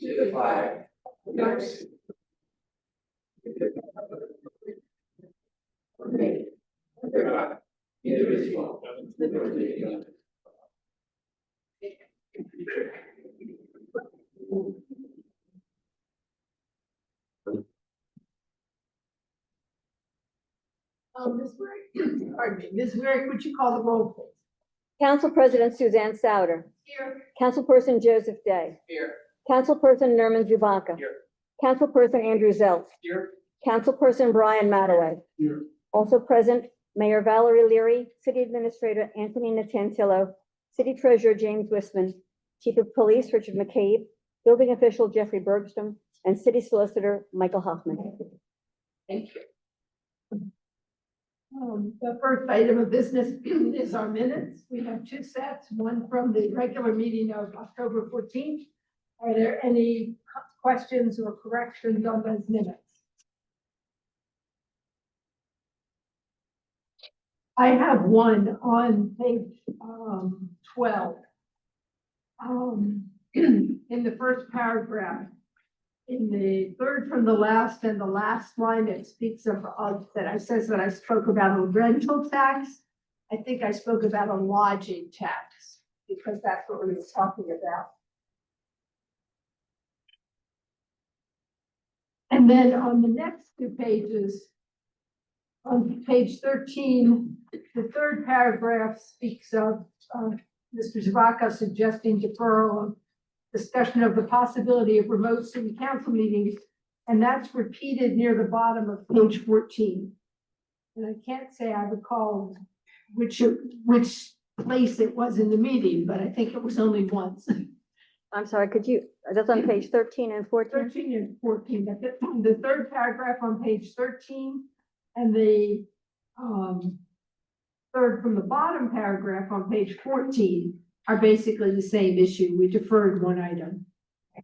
To the flag of the United States of God, indivisible, with liberty and justice. Ms. Waring, pardon me, Ms. Waring, would you call the roll, please? Council President Suzanne Souter. Here. Councilperson Joseph Day. Here. Councilperson Nerman Zubaka. Here. Councilperson Andrew Zelt. Here. Councilperson Brian Mataway. Here. Also present, Mayor Valerie Leary, City Administrator Anthony Natantillo, City Treasurer James Wisman, Chief of Police Richard McCabe, Building Official Jeffrey Bergstrom, and City Solicitor Michael Hoffman. Thank you. The first item of business is our minutes. We have two sets, one from the regular meeting of October 14th. Are there any questions or corrections on those minutes? I have one on page 12. In the first paragraph, in the third from the last and the last line, it speaks of that says that I spoke about a rental tax. I think I spoke about a lodging tax because that's what we were talking about. And then on the next two pages, on page 13, the third paragraph speaks of Mr. Zubaka suggesting deferral of discussion of the possibility of remote city council meetings, and that's repeated near the bottom of page 14. And I can't say I recall which place it was in the meeting, but I think it was only once. I'm sorry, could you, that's on page 13 and 14? 13 and 14, but the third paragraph on page 13 and the third from the bottom paragraph on page 14 are basically the same issue. We deferred one item.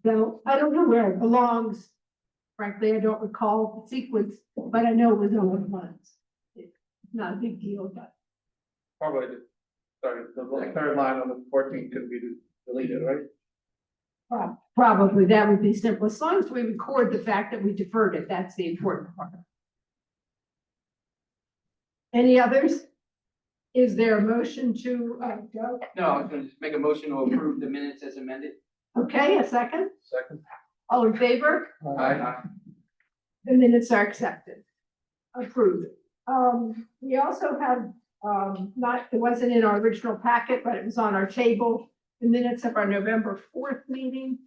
So I don't know where it belongs. Frankly, I don't recall the sequence, but I know it was only once. It's not a big deal, but Probably the third line on the 14th could be deleted, right? probably that would be simple. As long as we record the fact that we deferred it, that's the important part. Any others? Is there a motion to go? No, I was gonna just make a motion to approve the minutes as amended. Okay, a second. Second. All in favor? Aye. The minutes are accepted. Approved. We also have, it wasn't in our original packet, but it was on our table, the minutes of our November 4th meeting.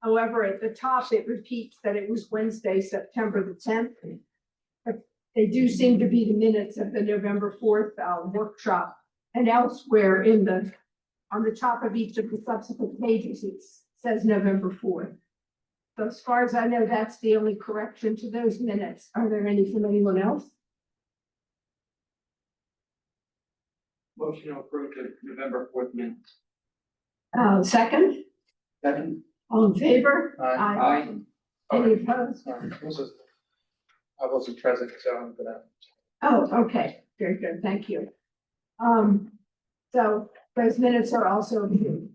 However, at the top, it repeats that it was Wednesday, September the 10th. But they do seem to be the minutes of the November 4th workshop, and elsewhere on the top of each of the subsequent pages, it says November 4th. So as far as I know, that's the only correction to those minutes. Are there any from anyone else? Motion to approve the November 4th minutes. Second, Second. all in favor? Aye. Any opposed? Sorry, I wasn't present, so I'm gonna. Oh, okay, very good, thank you. So those minutes are also approved.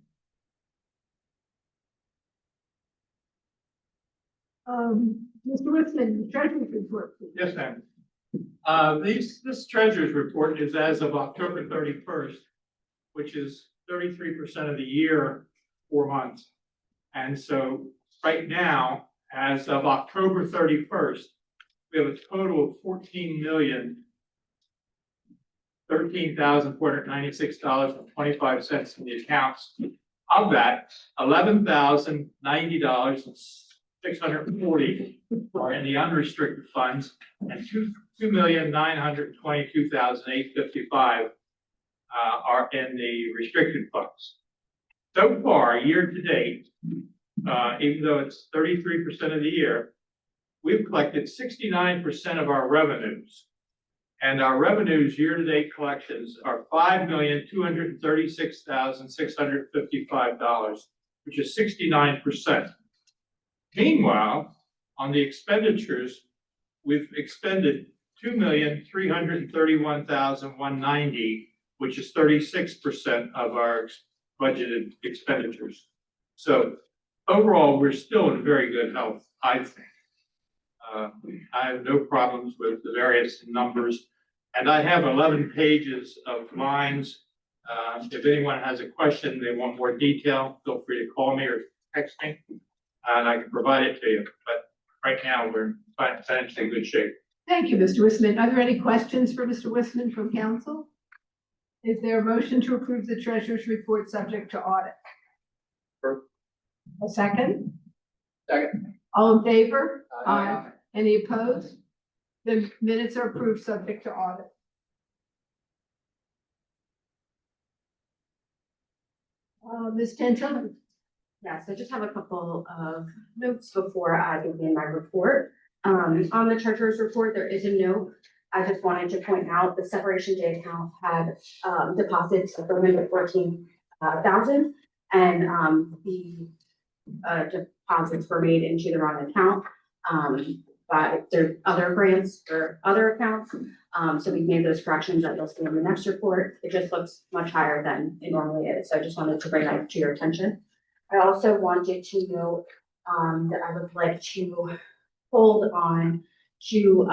Mr. Whitman, treasurer's report, please. Yes, ma'am. This treasurer's report is as of October 31st, which is 33% of the year, 4 months. And so right now, as of October 31st, we have a total of $13,496.25 in the accounts. Of that, $11,090.640 are in the unrestricted funds, and $2,922,855 are in the restricted funds. So far, year to date, even though it's 33% of the year, we've collected 69% of our revenues. And our revenues year-to-date collections are $5,236,655, which is 69%. Meanwhile, on the expenditures, we've expended $2,331,190, which is 36% of our budgeted expenditures. So overall, we're still in very good health, I think. I have no problems with the various numbers, and I have 11 pages of lines. If anyone has a question, they want more detail, feel free to call me or text me, and I can provide it to you. But right now, we're financially in good shape. Thank you, Mr. Wisman. Are there any questions for Mr. Wisman from council? Is there a motion to approve the treasurer's report subject to audit? Approved. A second? Second. All in favor? Aye. Any opposed? The minutes are approved subject to audit. Ms. Tenton? Yes, I just have a couple of notes before I begin my report. On the treasurer's report, there is a note. I just wanted to point out the separation day account had deposits of $1,14,000, and the deposits were made into the wrong account. But there are other grants or other accounts. So we've made those corrections that you'll see in the next report. It just looks much higher than it normally is. So I just wanted to bring that to your attention. I also wanted to note that I would like to hold on to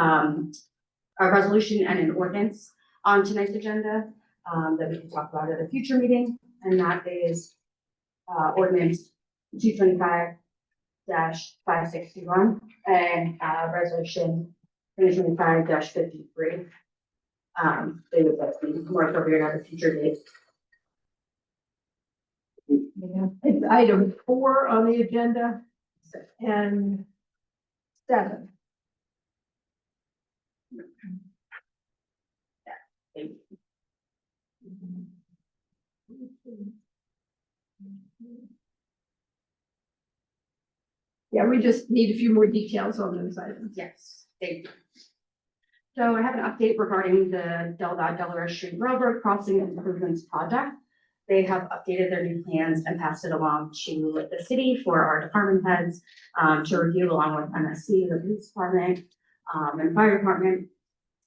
a resolution and an ordinance on tonight's agenda that we can talk about at a future meeting, and that is ordinance 225-561 and resolution 2025-53. They would like to be more appropriate at a future date. It's item 4 on the agenda and 7. Thank you. Yeah, we just need a few more details on those items. Yes, thank you. So I have an update regarding the Delaware Street Railroad Crossing Improvements Project. They have updated their new plans and passed it along to the city for our department heads to review, along with MSC, the police department, and fire department.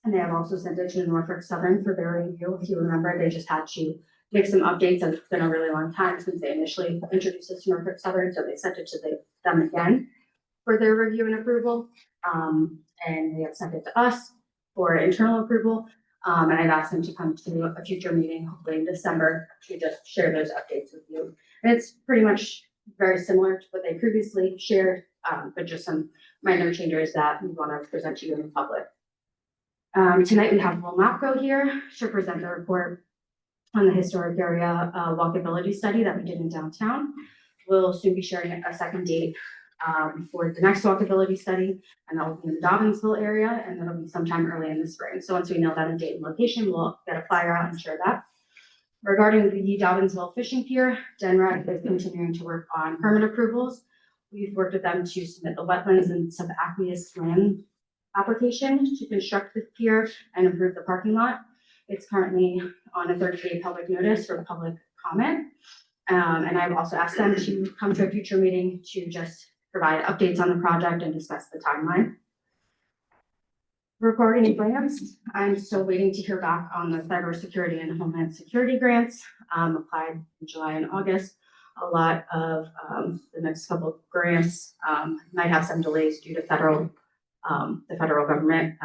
And they have also sent it to Norfolk Southern for their review. If you remember, they just had to make some updates. It's been a really long time since they initially introduced this to Norfolk Southern, so they sent it to them again for their review and approval. And they have sent it to us for internal approval. And I've asked them to come to a future meeting, hopefully in December, to just share those updates with you. And it's pretty much very similar to what they previously shared, but just some minor changes that we want to present to you in the public. Tonight we have Will Mapco here to present the report on the historic area walkability study that we did in downtown. We'll soon be sharing a second date for the next walkability study, and that will be in the Dobbinsville area, and that'll be sometime early in the spring. So once we know that a date and location, we'll get a flyer out and share that. Regarding the Dobbinsville Fishing Pier, DENREC is continuing to work on permit approvals. We've worked with them to submit the wetlands and subaqueous land application to construct the pier and improve the parking lot. It's currently on a 30-day public notice for public comment. And I've also asked them to come to a future meeting to just provide updates on the project and discuss the timeline. Regarding grants, I'm still waiting to hear back on the cybersecurity and homeland security grants applied in July and August. A lot of the next couple of grants might have some delays due to the federal government,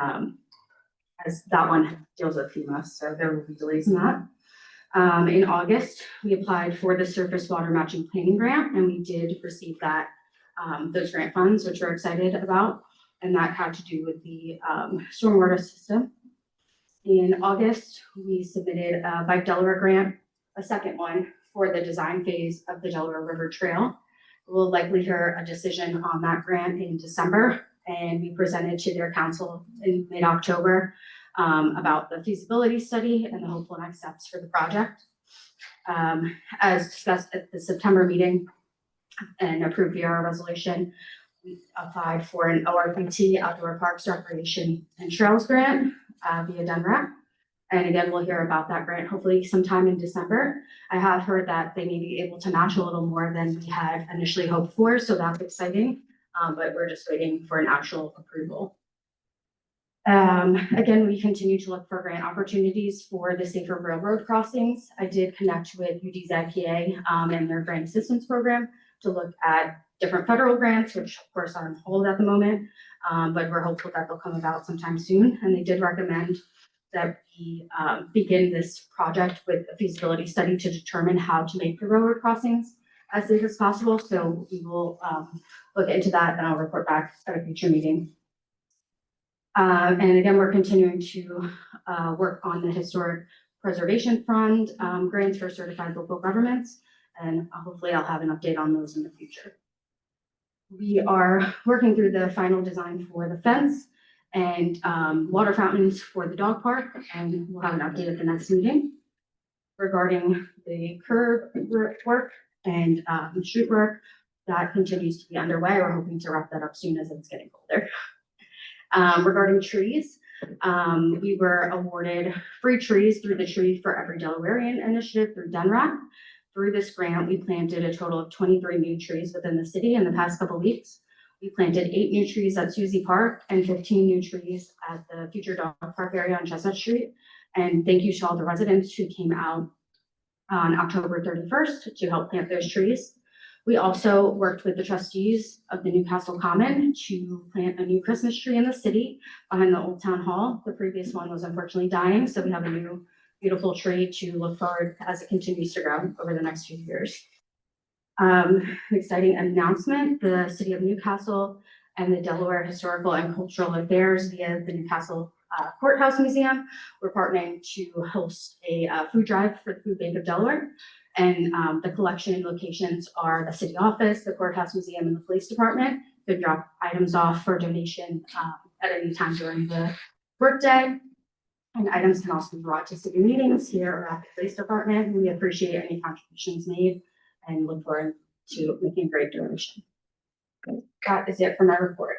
as that one deals with FEMA, so there will be delays in that. In August, we applied for the surface water matching planning grant, and we did receive that, those grant funds, which we're excited about, and that had to do with the stormwater system. In August, we submitted a Bike Delaware grant, a second one, for the design phase of the Delaware River Trail. We'll likely hear a decision on that grant in December, and we presented to their council in mid-October about the feasibility study and the hopeful next steps for the project. As discussed at the September meeting and approved via our resolution, we applied for an ORPT, Outdoor Parks, Recreation and Trails grant via DENREC. And again, we'll hear about that grant hopefully sometime in December. I have heard that they may be able to match a little more than we had initially hoped for, so that's exciting. But we're just waiting for an actual approval. Again, we continue to look for grant opportunities for the safer railroad crossings. I did connect with UDZPA and their grant assistance program to look at different federal grants, which of course are on hold at the moment. But we're hopeful that they'll come about sometime soon. And they did recommend that we begin this project with a feasibility study to determine how to make the railroad crossings as safe as possible. So we will look into that and I'll report back at a future meeting. And again, we're continuing to work on the Historic Preservation Fund grants for certified local governments. And hopefully I'll have an update on those in the future. We are working through the final design for the fence and water fountains for the dog park, and we'll have an update at the next meeting. Regarding the curb work and street work, that continues to be underway. We're hoping to wrap that up soon as it's getting colder. Regarding trees, we were awarded free trees through the Tree for Every Delawarean initiative through DNRAC. Through this grant, we planted a total of 23 new trees within the city in the past couple of weeks. We planted 8 new trees at Susie Park and 15 new trees at the future dog park area on Chestnut Street. And thank you to all the residents who came out on October 31st to help plant those trees. We also worked with the trustees of the Newcastle Common to plant a new Christmas tree in the city behind the Old Town Hall. The previous one was unfortunately dying, so we have a new beautiful tree to look forward as it continues to grow over the next few years. Exciting announcement, the City of Newcastle and the Delaware Historical and Cultural Affairs via the Newcastle Courthouse Museum, we're partnering to host a food drive for the Food Bank of Delaware. And the collection locations are the city office, the courthouse museum, and the police department. You could drop items off for donation at any time during the workday. And items can also be brought to city meetings here or at the police department. We appreciate any contributions made and look forward to making a great donation. That is it for my report.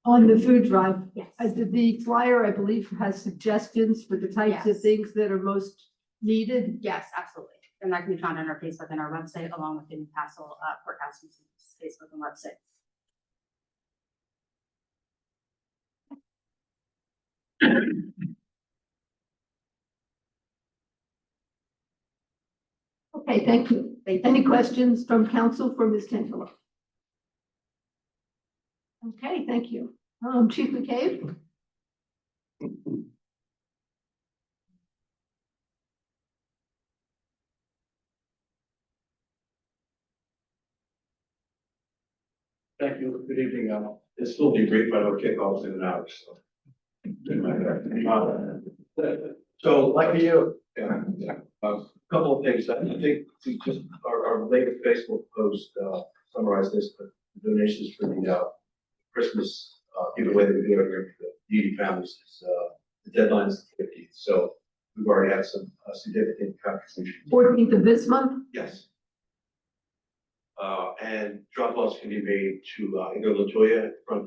On the food drive, Yes. the flyer, I believe, has suggestions for the types of Yes. things that are most needed. Yes, absolutely. And that can be found on our Facebook and our website, along with the Newcastle Courthouse Museum's Facebook and website. Okay, thank you. Any questions from council for Ms. Tantillo? Okay, thank you. Chief McCabe? Thank you. Good evening. This will be brief, but I'll kick off in an hour, so. So like you, a couple of things. I think we just, our latest Facebook post summarized this, but the donations for the Christmas giveaway that we do every year for the needy families is the deadline is the 15th. So we've already had some significant contributions. 14th of this month? Yes. And drop-offs can be made to Ingo Latoya from.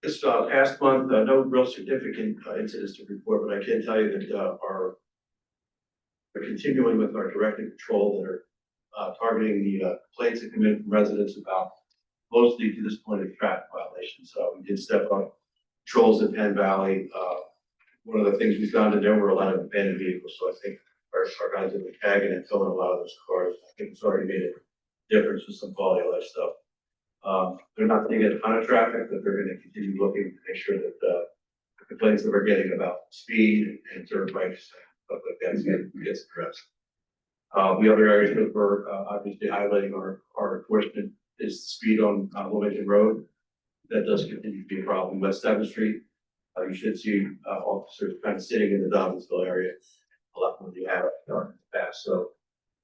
This past month, no real significant incidents to report, but I can tell you that we're continuing with our directed patrol that are targeting the complaints that come in from residents about mostly to this point of traffic violations. So we did step up patrols in Penn Valley. One of the things we found in there were a lot of abandoned vehicles, so I think our guys have been tagging and towing a lot of those cars. I think it's already made a difference with some quality of life stuff. They're not going to get a ton of traffic, but they're going to continue looking to make sure that the complaints that we're getting about speed and turnpikes, stuff like that, gets addressed. The other areas that we're obviously highlighting our enforcement is speed on Wilmington Road. That does continue to be a problem. West 7th Street, you should see officers kind of sitting in the Dobbinsville area a lot more than you have in the past. So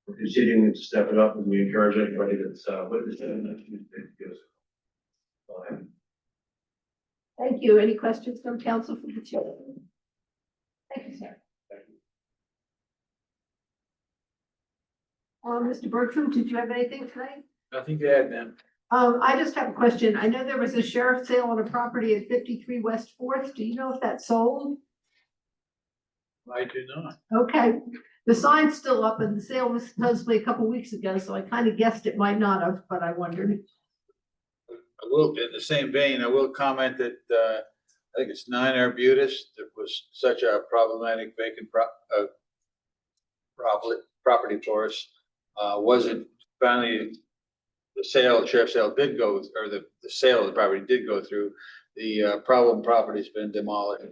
we're continuing to step it up, and we encourage anybody that's witnessing that to give us a call. Thank you. Any questions from council for the chair? Thank you, sir. Mr. Bertram, did you have anything tonight? Nothing to add, ma'am. I just have a question. I know there was a sheriff's sale on a property at 53 West 4th. Do you know if that's sold? I do not. Okay, the sign's still up and the sale was supposedly a couple weeks ago, so I kind of guessed it might not have, but I wondered. I will, in the same vein, I will comment that, I think it's 9 Arbutus, that was such a problematic vacant property for us. Wasn't finally, the sheriff sale did go, or the sale of the property did go through. The problem property's been demolished.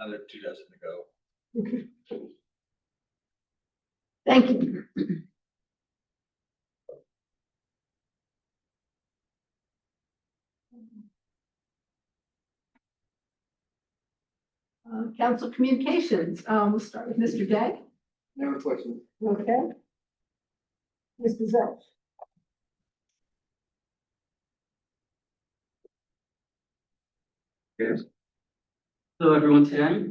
Another 2 dozen to go. Thank you. Council communications, we'll start with Mr. Day. No question. Okay. Mr. Zell. Yes. Hello, everyone today.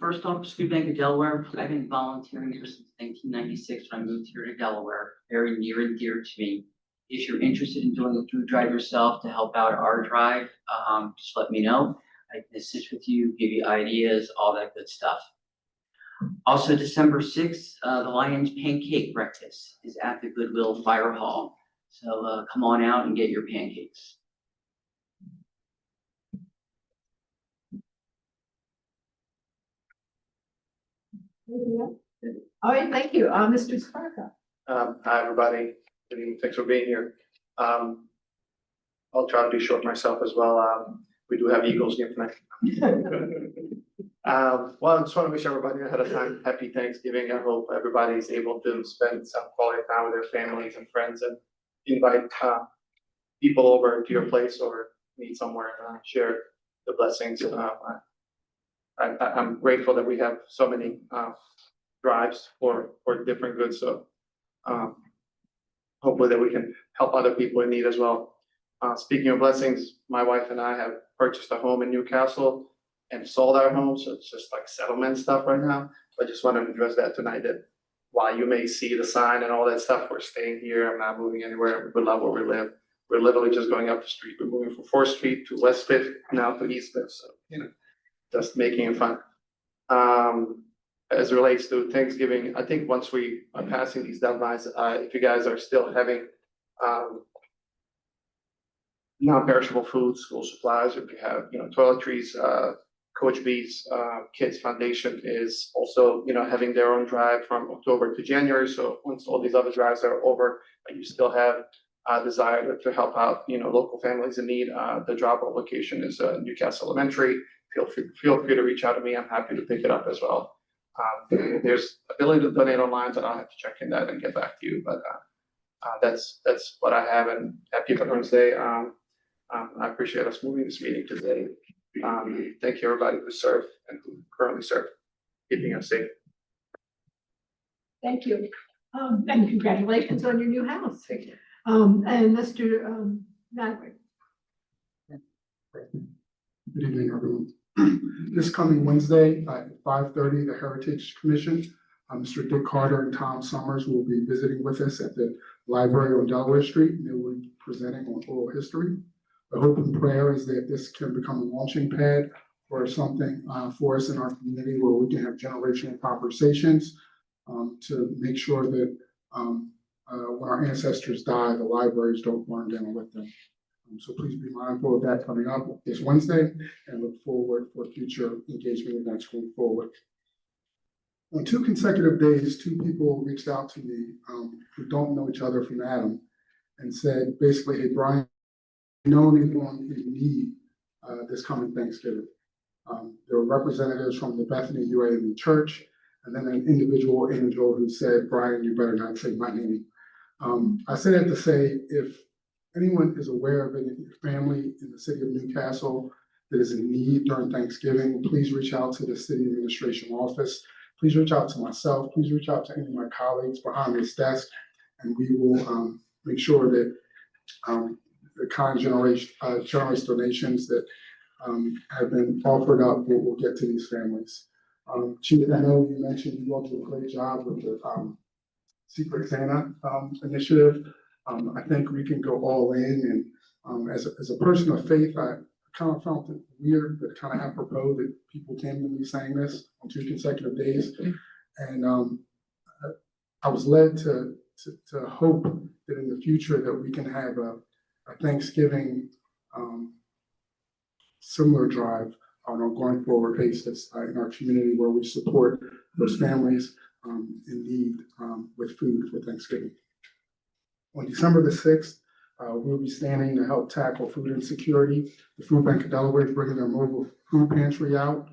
First off, Scoop Bank of Delaware, I've been volunteering here since 1996 when I moved here to Delaware, very near and dear to me. If you're interested in doing a food drive yourself to help out our drive, just let me know. I can assist with you, give you ideas, all that good stuff. Also, December 6th, the Lions Pancake Breakfast is at the Goodwill Fire Hall. So come on out and get your pancakes. All right, thank you. Mr. Sparta. Hi, everybody. Good evening. Thanks for being here. I'll try to be short myself as well. We do have Eagles game tonight. Well, I just want to wish everybody ahead of time happy Thanksgiving. I hope everybody's able to spend some quality time with their families and friends and invite people over to your place or meet somewhere and share the blessings. I'm grateful that we have so many drives for different goods. So hopefully that we can help other people in need as well. Speaking of blessings, my wife and I have purchased a home in Newcastle and sold our home. So it's just like settlement stuff right now. So I just wanted to address that tonight, that while you may see the sign and all that stuff, we're staying here. I'm not moving anywhere. We love where we live. We're literally just going up the street. We're moving from 4th Street to West 5th, now to East 5th. So, just making it fun. As it relates to Thanksgiving, I think once we are passing these deadlines, if you guys are still having non-perishable foods, school supplies, if you have, toiletries, Coach B's Kids Foundation is also, having their own drive from October to January. So once all these other drives are over, and you still have a desire to help out, local families in need, the drop-off location is Newcastle Elementary. Feel free to reach out to me. I'm happy to pick it up as well. There's ability to donate online, but I'll have to check in that and get back to you. But that's what I have, and happy Veterans Day. I appreciate us moving this meeting today. Thank you, everybody who served and who currently serve, keeping us safe. Thank you. And congratulations on your new house. Thank you. And Mr. Madwick. Good evening, everyone. This coming Wednesday at 5:30, the Heritage Commission, Mr. Dick Carter and Tom Summers will be visiting with us at the library on Delaware Street. They will be presenting on oral history. The hope and prayer is that this can become a launching pad for something for us in our community where we can have generational conversations to make sure that when our ancestors die, the libraries don't burn down with them. So please be mindful of that coming up this Wednesday and look forward for future engagement events going forward. On 2 consecutive days, 2 people reached out to me who don't know each other from Adam and said, basically, hey, Brian, you know anyone in need this coming Thanksgiving? There were representatives from the Bethany UAME Church, and then an individual angel who said, Brian, you better not say my name. I say that to say, if anyone is aware of any family in the city of Newcastle that is in need during Thanksgiving, please reach out to the city administration office. Please reach out to myself. Please reach out to any of my colleagues behind this desk, and we will make sure that the kind generous donations that have been offered up will get to these families. Chief, I know you mentioned you all do a great job with the Secret Santa initiative. I think we can go all in, and as a person of faith, I kind of felt it weird, but kind of apropos that people came to me saying this on 2 consecutive days, and I was led to to hope that in the future that we can have a Thanksgiving similar drive on a going forward basis in our community where we support those families in need with food for Thanksgiving. On December the 6th, we'll be standing to help tackle food insecurity. The Food Bank of Delaware is bringing their mobile food pantry out.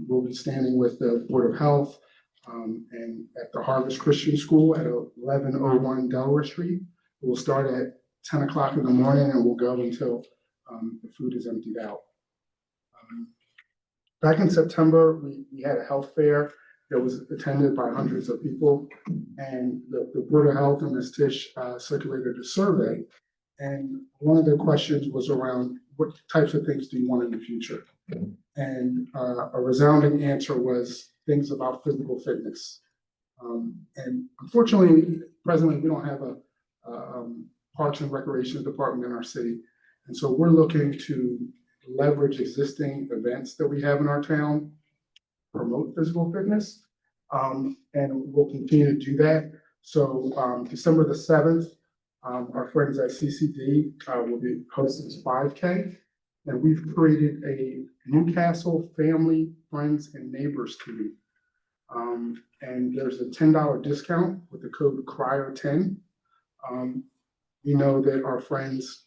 We'll be standing with the Board of Health and at the Harvest Christian School at 1101 Delaware Street. We'll start at 10 o'clock in the morning and we'll go until the food is emptied out. Back in September, we had a health fair that was attended by hundreds of people. And the Board of Health and Ms. Tisch circulated a survey. And one of the questions was around what types of things do you want in the future? And a resounding answer was things about physical fitness. And unfortunately, presently, we don't have a Parks and Recreation Department in our city. And so we're looking to leverage existing events that we have in our town, promote physical fitness, and we'll continue to do that. So December the 7th, our friends at CCD will be hosting this 5K, and we've created a Newcastle Family, Friends, and Neighbors Committee. And there's a $10 discount with the code CRYER10. We know that our friends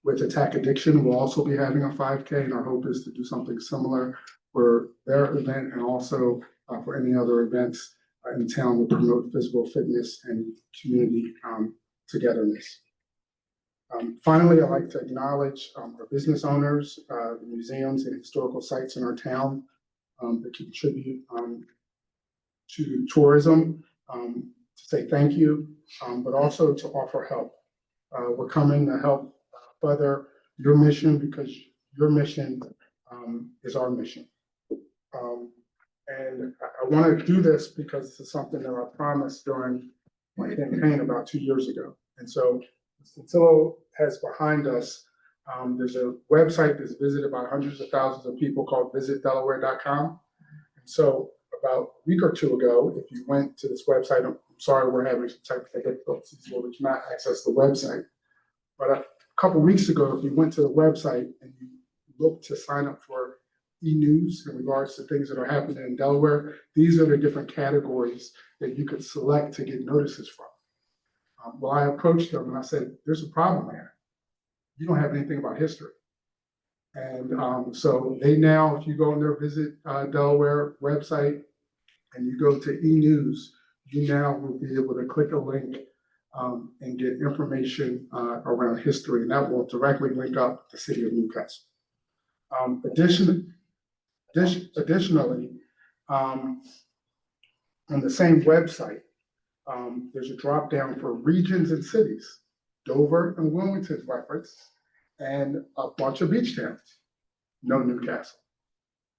with Attack Addiction will also be having a 5K, and our hope is to do something similar for their event and also for any other events in town to promote physical fitness and community togetherness. Finally, I'd like to acknowledge our business owners, the museums and historical sites in our town that contribute to tourism, to say thank you, but also to offer help. We're coming to help further your mission because your mission is our mission. And I want to do this because this is something that I promised during my campaign about 2 years ago. And so Centillo has behind us, there's a website that's visited by hundreds of thousands of people called visitdelaware.com. And so about a week or two ago, if you went to this website, I'm sorry, we're having some technical difficulties where we cannot access the website. But a couple of weeks ago, if you went to the website and you looked to sign up for e-news in regards to things that are happening in Delaware, these are the different categories that you could select to get notices from. Well, I approached them and I said, there's a problem here. You don't have anything about history. And so they now, if you go on their Visit Delaware website and you go to e-news, you now will be able to click a link and get information around history, and that will directly link up the city of Newcastle. Additionally, on the same website, there's a drop down for regions and cities, Dover and Wilmington's reference, and a bunch of beach towns, no Newcastle.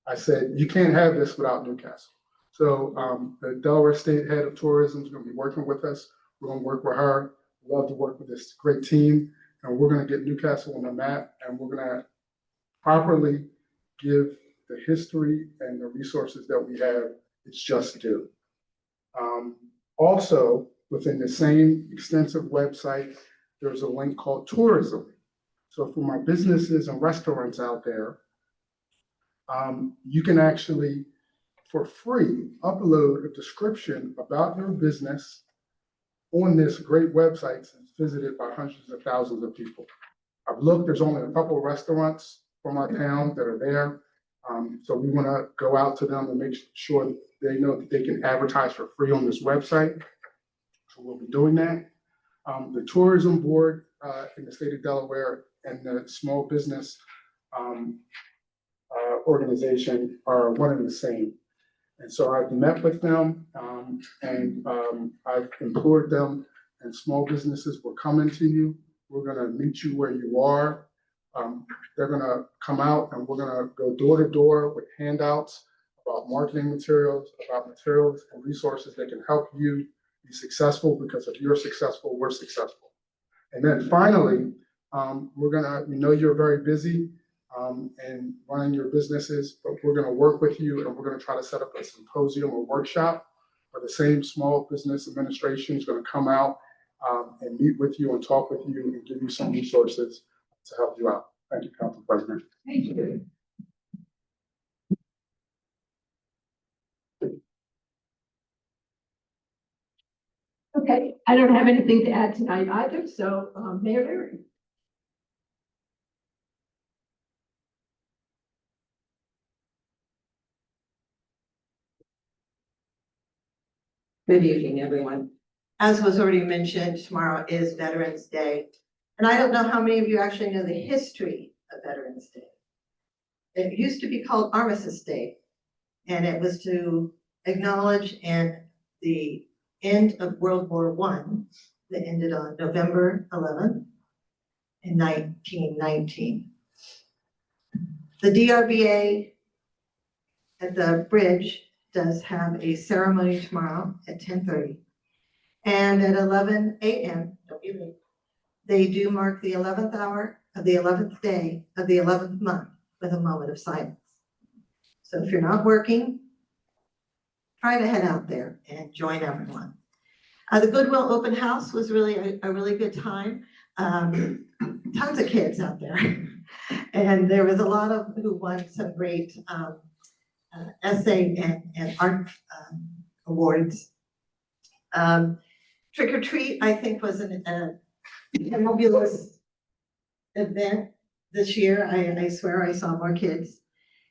I said, you can't have this without Newcastle. So the Delaware State Head of Tourism is going to be working with us. We're going to work with her. We love to work with this great team, and we're going to get Newcastle on the map, and we're going to properly give the history and the resources that we have its just due. Also, within the same extensive website, there's a link called tourism. So for my businesses and restaurants out there, you can actually, for free, upload a description about your business on this great website that's visited by hundreds of thousands of people. I've looked, there's only a couple of restaurants from our town that are there. So we want to go out to them and make sure that they know that they can advertise for free on this website. So we'll be doing that. The tourism board in the state of Delaware and the small business organization are one and the same. And so I've met with them and I've implored them, and small businesses will come into you. We're going to meet you where you are. They're going to come out and we're going to go door to door with handouts about marketing materials, about materials and resources that can help you be successful, because if you're successful, we're successful. And then finally, we're going to, we know you're very busy and running your businesses, but we're going to work with you and we're going to try to set up a symposium or workshop or the same Small Business Administration is going to come out and meet with you and talk with you and give you some resources to help you out. Thank you, Council President. Thank you. Okay, I don't have anything to add tonight either, so, Mayor Leary. Good evening, everyone. As was already mentioned, tomorrow is Veterans Day. And I don't know how many of you actually know the history of Veterans Day. It used to be called Armistice Day, and it was to acknowledge the end of World War I that ended on November 11th in 1919. The DRBA at the bridge does have a ceremony tomorrow at 10:30. And at 11 a.m., they do mark the 11th hour of the 11th day of the 11th month with a moment of silence. So if you're not working, try to head out there and join everyone. The Goodwill Open House was really a really good time. Tons of kids out there. And there was a lot of who won some great essay and art awards. Trick or Treat, I think, was a fabulous event this year. I swear I saw more kids.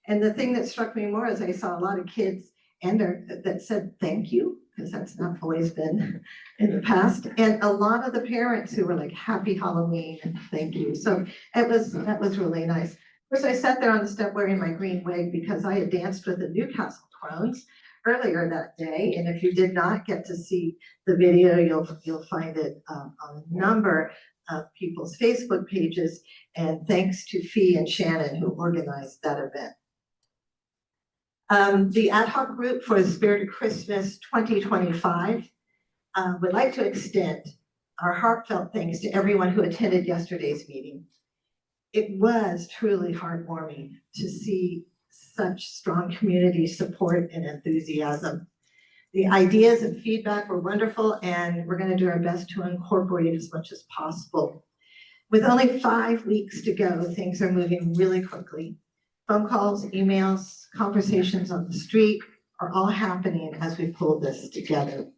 And the thing that struck me more is I saw a lot of kids that said thank you, because that's not always been in the past. And a lot of the parents who were like, happy Halloween, and thank you. So that was really nice. Of course, I sat there on the step wearing my green wig because I had danced with the Newcastle Crones earlier that day. And if you did not get to see the video, you'll find it on a number of people's Facebook pages. And thanks to Fee and Shannon who organized that event. The ad hoc group for the Spirit of Christmas 2025 would like to extend our heartfelt thanks to everyone who attended yesterday's meeting. It was truly heartwarming to see such strong community support and enthusiasm. The ideas and feedback were wonderful, and we're going to do our best to incorporate it as much as possible. With only 5 weeks to go, things are moving really quickly. Phone calls, emails, conversations on the street are all happening as we pull this together.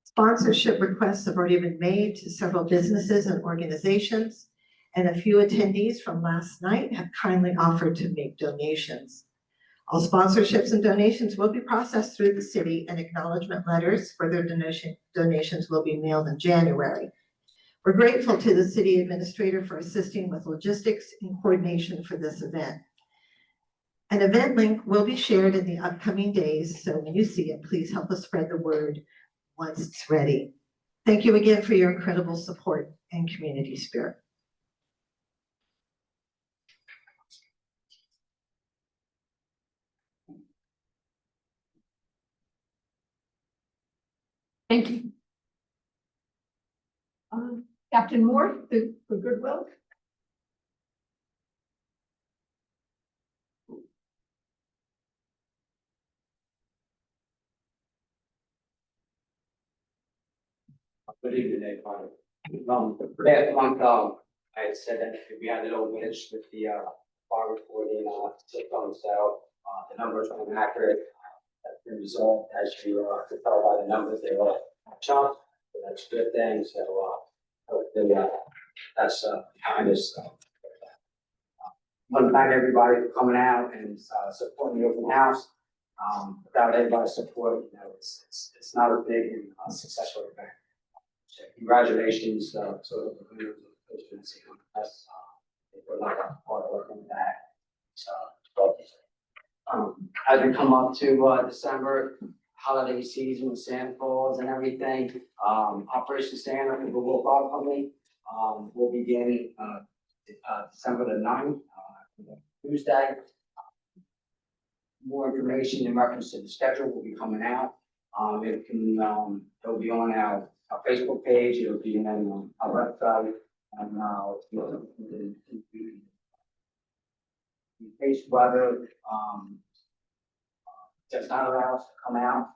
Sponsorship requests have already been made to several businesses and organizations, and a few attendees from last night have kindly offered to make donations. All sponsorships and donations will be processed through the city, and acknowledgement letters for their donations will be mailed in January. We're grateful to the city administrator for assisting with logistics and coordination for this event. An event link will be shared in the upcoming days, so when you see it, please help us spread the word once it's ready. Thank you again for your incredible support and community spirit. Thank you. Captain Moore, for Goodwill. Good evening, everybody. Last month, I had said that we had a little glitch with the bar recording system, so the numbers are inaccurate. That's been resolved, as you could tell by the numbers, they were chopped, so that's a good thing. So hopefully that's behind us. Want to thank everybody for coming out and supporting the open house. Without everybody's support, you know, it's not a big and successful event. So congratulations to the winners of the presidency. That's for a lot of hard work on that. So as we come up to December, holiday season with Santa Claus and everything, Operation Santa for the Goodwill Dog Company will begin December the 9th, Tuesday. More information in reference to the schedule will be coming out. It'll be on our Facebook page, it'll be on our website, and in case weather does not allow us to come out,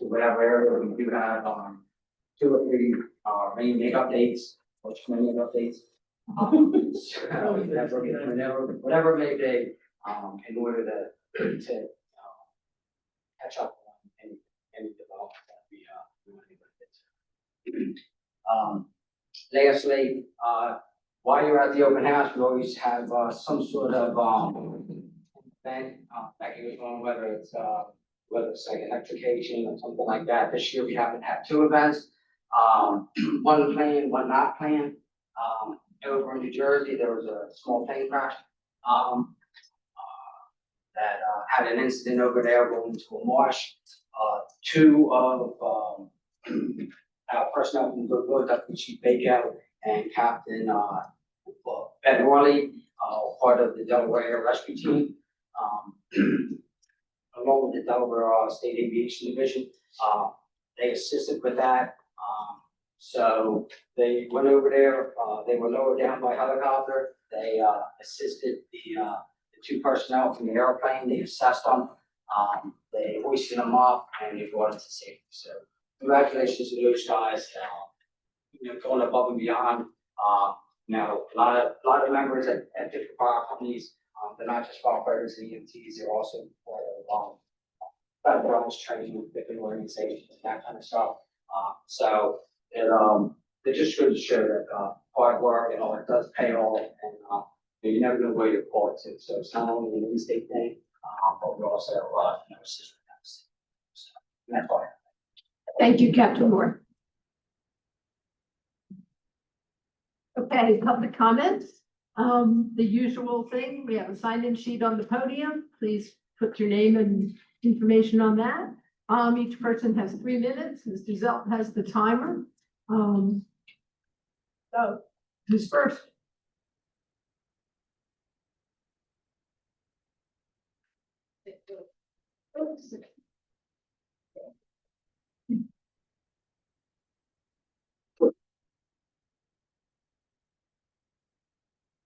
to whatever area. We do have, 2 or 3, rain make updates, or community updates. So whatever it may be, in order to catch up on any development that we want to get to. Lastly, while you're at the open house, we always have, some sort of, event, that goes on, whether it's like electrification or something like that. This year, we happen to have 2 events, one planned, one not planned. Over in New Jersey, there was a small plane crash, that, had an incident over there going to a marsh. 2 of, our personnel from Good, Dr. Chief Baker and Captain, Ben Worley, part of the Delaware Air Rescue Team, along with the Delaware State Aviation Division. They assisted with that. So they went over there, they were lowered down by helicopter. They assisted the 2 personnel from the airplane. They assessed them. They hoisted them up and they brought them to safety. So congratulations to those guys, going above and beyond. A lot of members at different fire companies, they're not just firefighters and EMTs, they're also part of federal training with different organizations and that kind of stuff. So it just goes to show that hard work and all it does pay off, and you're never going to wait to call it too. So it's not only an in-state thing, but we also assist with that. So that's all. Thank you, Captain Moore. Okay, public comments. The usual thing, we have a sign-in sheet on the podium. Please put your name and information on that. Each person has 3 minutes. Mr. Zelt has the timer. So who's first?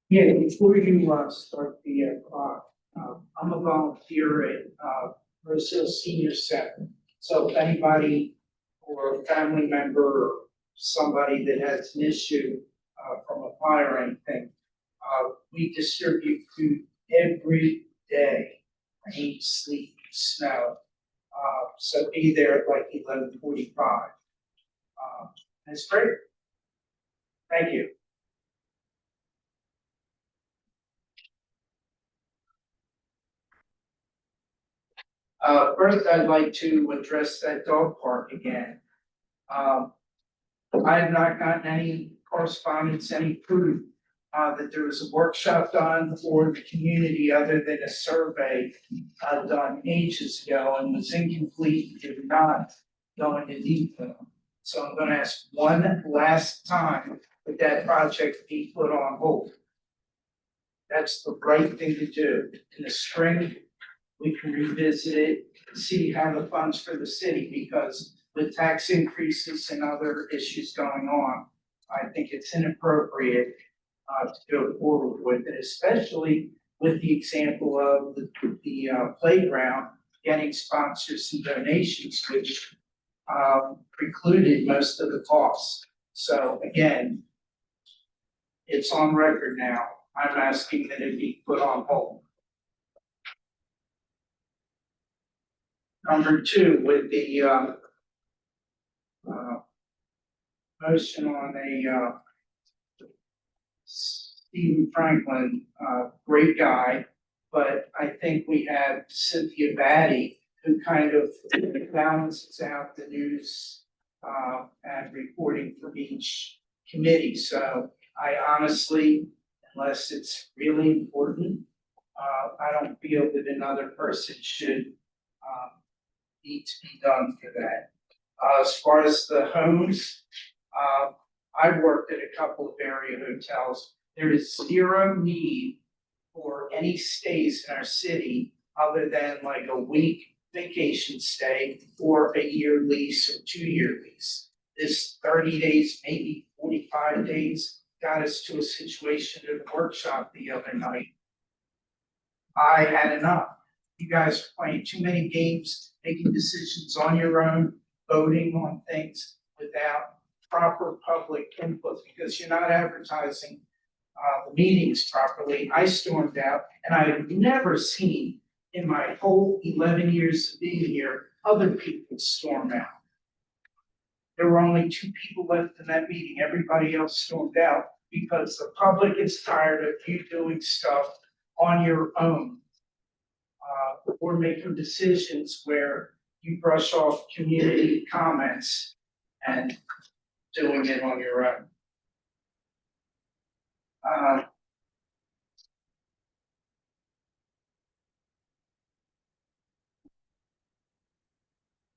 Yeah, before you start the clock, I'm a volunteer at Rose Hill Senior Center. So if anybody or a family member or somebody that has an issue from a fire or anything, we distribute food every day, rain, sleet, snow. So be there at like 11:45. It's great. Thank you. First, I'd like to address that dog park again. I have not gotten any correspondence, any proof that there was a workshop done for the community other than a survey done ages ago and was incomplete, did not go into detail. So I'm gonna ask one last time that that project be put on hold. That's the right thing to do. In the spring, we can revisit it, see how the funds for the city, because with tax increases and other issues going on, I think it's inappropriate to go forward with it, especially with the example of the playground getting sponsors and donations, which precluded most of the costs. So again, it's on record now. I'm asking that it be put on hold. Number 2, with the motion on a Stephen Franklin, great guy, but I think we have Cynthia Batty, who kind of balances out the news and reporting from each committee. So I honestly, unless it's really important, I don't feel that another person should need to be done for that. As far as the homes, I worked at a couple of area hotels. There is zero need for any stays in our city other than like a week vacation stay or a year lease or 2-year lease. This 30 days, maybe 45 days, got us to a situation at a workshop the other night. I had enough. You guys are playing too many games, making decisions on your own, voting on things without proper public input, because you're not advertising the meetings properly. I stormed out, and I have never seen in my whole 11 years of being here, other people storm out. There were only 2 people left in that meeting. Everybody else stormed out because the public is tired of you doing stuff on your own. Or making decisions where you brush off community comments and doing it on your own.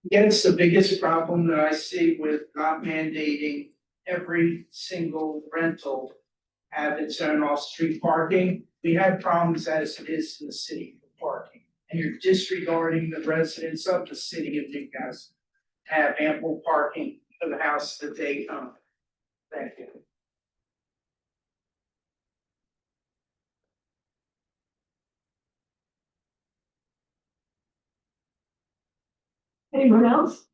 Again, it's the biggest problem that I see with not mandating every single rental have its own off-street parking. We have problems as it is in the city for parking, and you're disregarding the residents of the city of Newcastle to have ample parking for the house that they own. Thank you. Anyone else?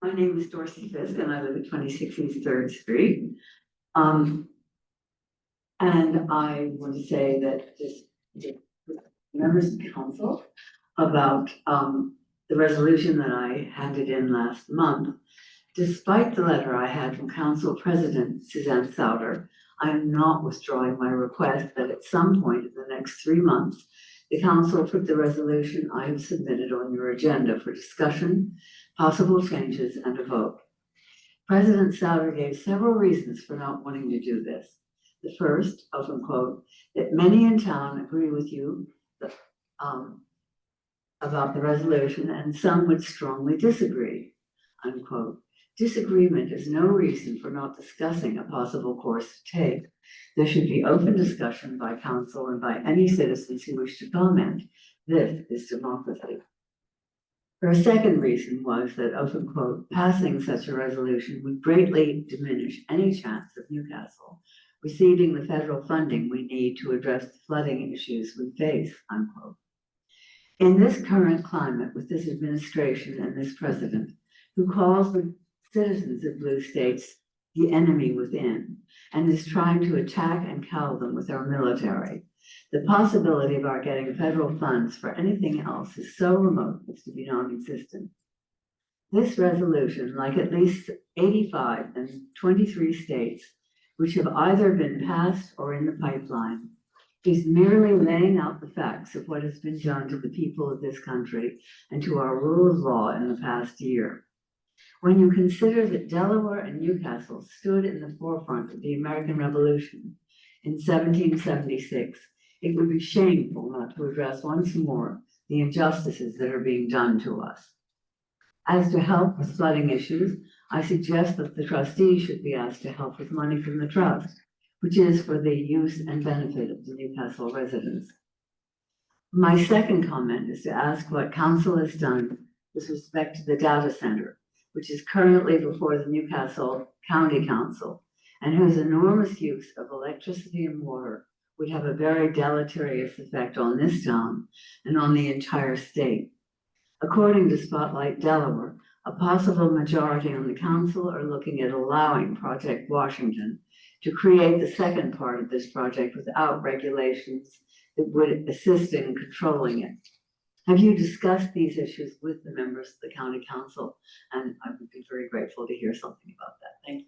My name is Dorsey Fisk and I live at 26 East Third Street. And I want to say that the members of council about the resolution that I handed in last month. Despite the letter I had from Council President Suzanne Souter, I am not withdrawing my request that at some point in the next 3 months, the council put the resolution I have submitted on your agenda for discussion, possible changes, and a vote. President Souter gave several reasons for not wanting to do this. The first, open quote, that many in town agree with you about the resolution and some would strongly disagree, unquote. Disagreement is no reason for not discussing a possible course to take. There should be open discussion by council and by any citizens who wish to comment. This is democracy. Her second reason was that, open quote, passing such a resolution would greatly diminish any chance of Newcastle receiving the federal funding we need to address the flooding issues we face, unquote. In this current climate with this administration and this president, who calls the citizens of blue states the enemy within and is trying to attack and cow them with our military, the possibility of our getting federal funds for anything else is so remote as to be non-existent. This resolution, like at least 85 and 23 states, which have either been passed or in the pipeline, is merely laying out the facts of what has been done to the people of this country and to our rule of law in the past year. When you consider that Delaware and Newcastle stood in the forefront of the American Revolution in 1776, it would be shameful not to address once more the injustices that are being done to us. As to help with flooding issues, I suggest that the trustees should be asked to help with money from the trust, which is for the use and benefit of the Newcastle residents. My second comment is to ask what council has done with respect to the data center, which is currently before the Newcastle County Council, and whose enormous use of electricity and water would have a very deleterious effect on this town and on the entire state. According to Spotlight Delaware, a possible majority on the council are looking at allowing Project Washington to create the second part of this project without regulations that would assist in controlling it. Have you discussed these issues with the members of the county council? And I would be very grateful to hear something about that. Thank you.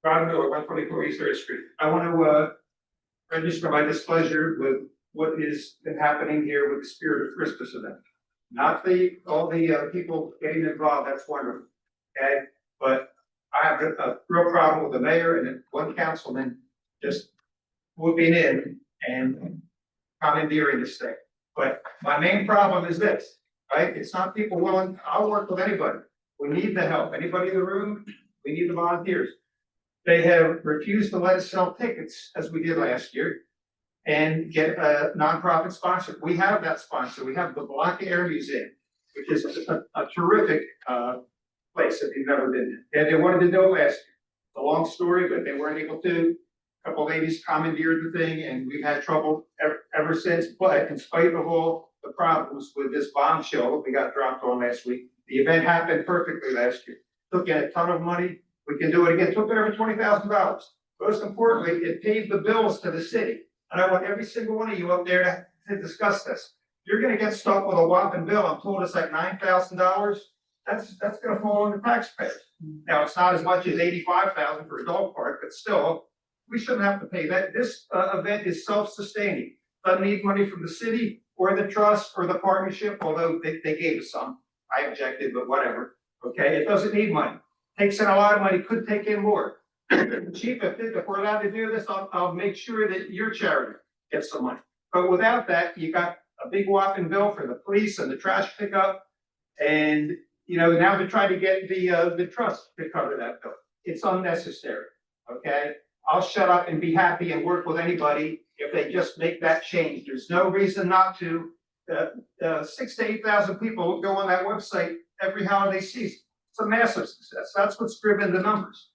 Ron Miller, 124 East Third Street. I want to register my displeasure with what has been happening here with the Spirit of Christmas event. Not all the people getting involved, that's wonderful, okay? But I have a real problem with the mayor and one councilman just whooping in and commandeering this thing. But my main problem is this, right? It's not people willing, I'll work with anybody. We need the help. Anybody in the room, we need the volunteers. They have refused to let us sell tickets as we did last year and get a nonprofit sponsor. We have that sponsor. We have the Blanca Air Museum, which is a terrific place if you've never been there. And they wanted to do it last year. It's a long story, but they weren't able to. A couple ladies commandeered the thing and we've had trouble ever since. But in spite of all the problems with this bombshell that we got dropped on last week, the event happened perfectly last year. Took in a ton of money. We can do it again. Took in over $20,000. Most importantly, it paid the bills to the city. And I want every single one of you up there to discuss this. You're gonna get stuck with a whopping bill. I'm told it's like $9,000. That's gonna fall on the taxpayers. Now, it's not as much as $85,000 for a dog park, but still, we shouldn't have to pay that. This event is self-sustaining. Doesn't need money from the city or the trust or the partnership, although they gave us some. I objected, but whatever. Okay, it doesn't need money. Takes in a lot of money, could take in more. Chief, if we're allowed to do this, I'll make sure that your charity gets some money. But without that, you got a big whopping bill for the police and the trash pickup. And, you know, now to try to get the trust to cover that bill. It's unnecessary, okay? I'll shut up and be happy and work with anybody if they just make that change. There's no reason not to. 6,000 to 8,000 people go on that website every holiday season. It's a massive success. That's what's driven the numbers.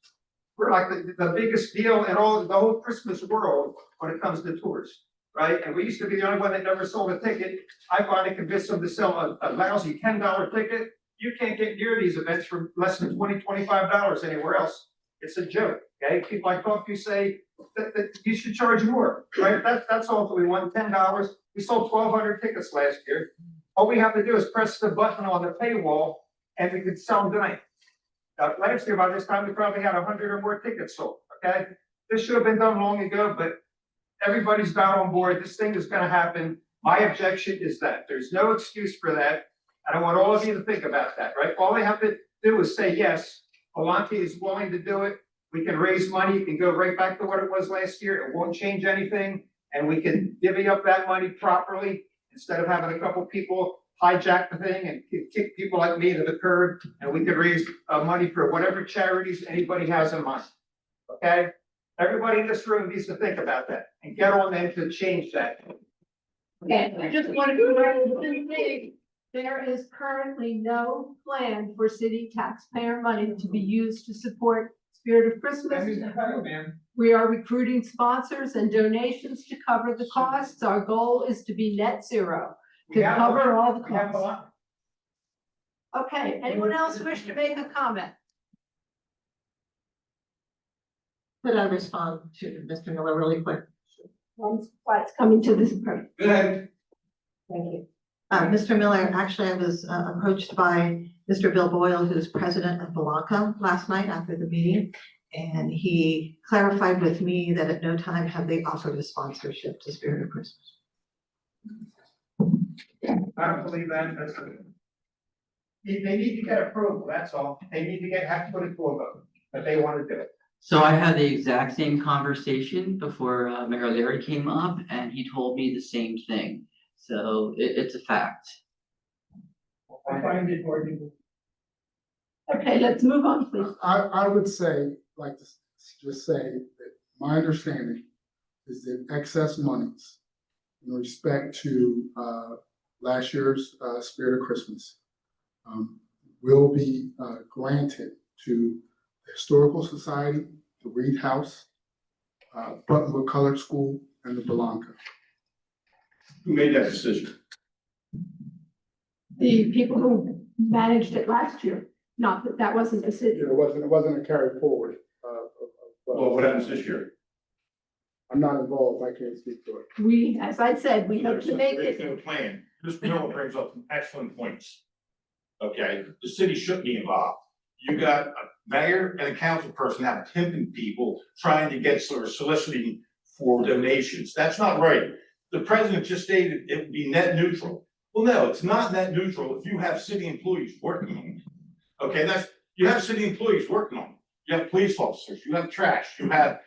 We're like the biggest deal in the whole Christmas world when it comes to tours, right? And we used to be the only one that never sold a ticket. I finally convinced them to sell a lousy $10 ticket. You can't get near these events for less than $20, $25 anywhere else. It's a joke, okay? People I talk to say that you should charge more, right? That's all that we want, $10. We sold 1,200 tickets last year. All we have to do is press the button on the paywall and we could sell them tonight. Last year, by this time, we probably had 100 or more tickets sold, okay? This should have been done long ago, but everybody's not on board. This thing is gonna happen. My objection is that there's no excuse for that. And I want all of you to think about that, right? All they have to do is say, yes, Palanque is willing to do it. We can raise money. It can go right back to what it was last year. It won't change anything. And we can divvy up that money properly instead of having a couple people hijack the thing and kick people like me to the curb. And we could raise money for whatever charities anybody has in mind. Okay? Everybody in this room needs to think about that and get on there to change that. And I just want to correct one thing. There is currently no plan for city taxpayer money to be used to support Spirit of Christmas. We are recruiting sponsors and donations to cover the costs. Our goal is to be net zero, to cover all the costs. Okay, anyone else wish to make a comment? Could I respond to Mr. Miller really quick? What's coming to this point? Go ahead. Thank you. Mr. Miller, actually, I was approached by Mr. Bill Boyle, who's president of Blanca, last night after the meeting. And he clarified with me that at no time have they offered a sponsorship to Spirit of Christmas. I don't believe that. They need to get approval, that's all. They need to have to put it to a vote, but they want to do it. So I had the exact same conversation before Mayor Leary came up and he told me the same thing. So it's a fact. I find it hard to. Okay, let's move on, please. I would say, like to just say that my understanding is that excess monies in respect to last year's Spirit of Christmas will be granted to the Historical Society, the Reed House, Buttonwood Colored School, and the Blanca. Who made that decision? The people who managed it last year, not that that wasn't the city. It wasn't a carry forward. Well, what happens this year? I'm not involved, I can't speak to it. We, as I said, we hope to make There's it. no plan. Mr. Miller brings up some excellent points. Okay, the city should be involved. You got mayor and a council person out pimping people, trying to get sort of soliciting for donations. That's not right. The president just stated it would be net neutral. Well, no, it's not net neutral if you have city employees working on it. Okay, you have city employees working on it. You have police officers, you have trash, you have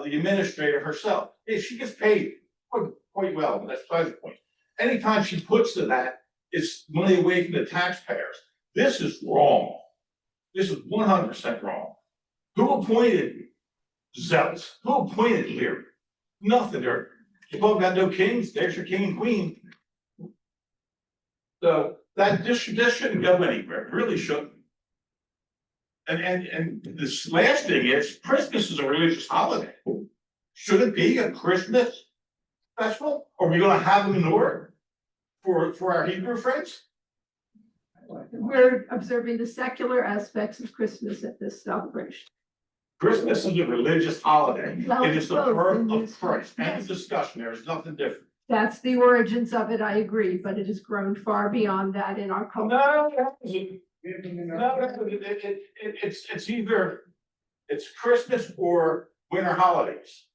the administrator herself. Yeah, she gets paid quite well, but that's pleasure point. Anytime she puts to that, it's money away from the taxpayers. This is wrong. This is 100% wrong. Who appointed zealots? Who appointed Leary? Nothing. You talk about no kings, there's your king and queen. So this shouldn't go anywhere, it really shouldn't. And this last thing is, Christmas is a religious holiday. Should it be a Christmas festival? Are we gonna have a menorah for our Hebrew friends? We're observing the secular aspects of Christmas at this celebration. Christmas is a religious holiday. Well, It is the both birth in of this- Christ. End yes. of discussion. There is nothing different. That's the origins of it, I agree, but it has grown far beyond that in our culture. It's either, it's Christmas or winter holidays.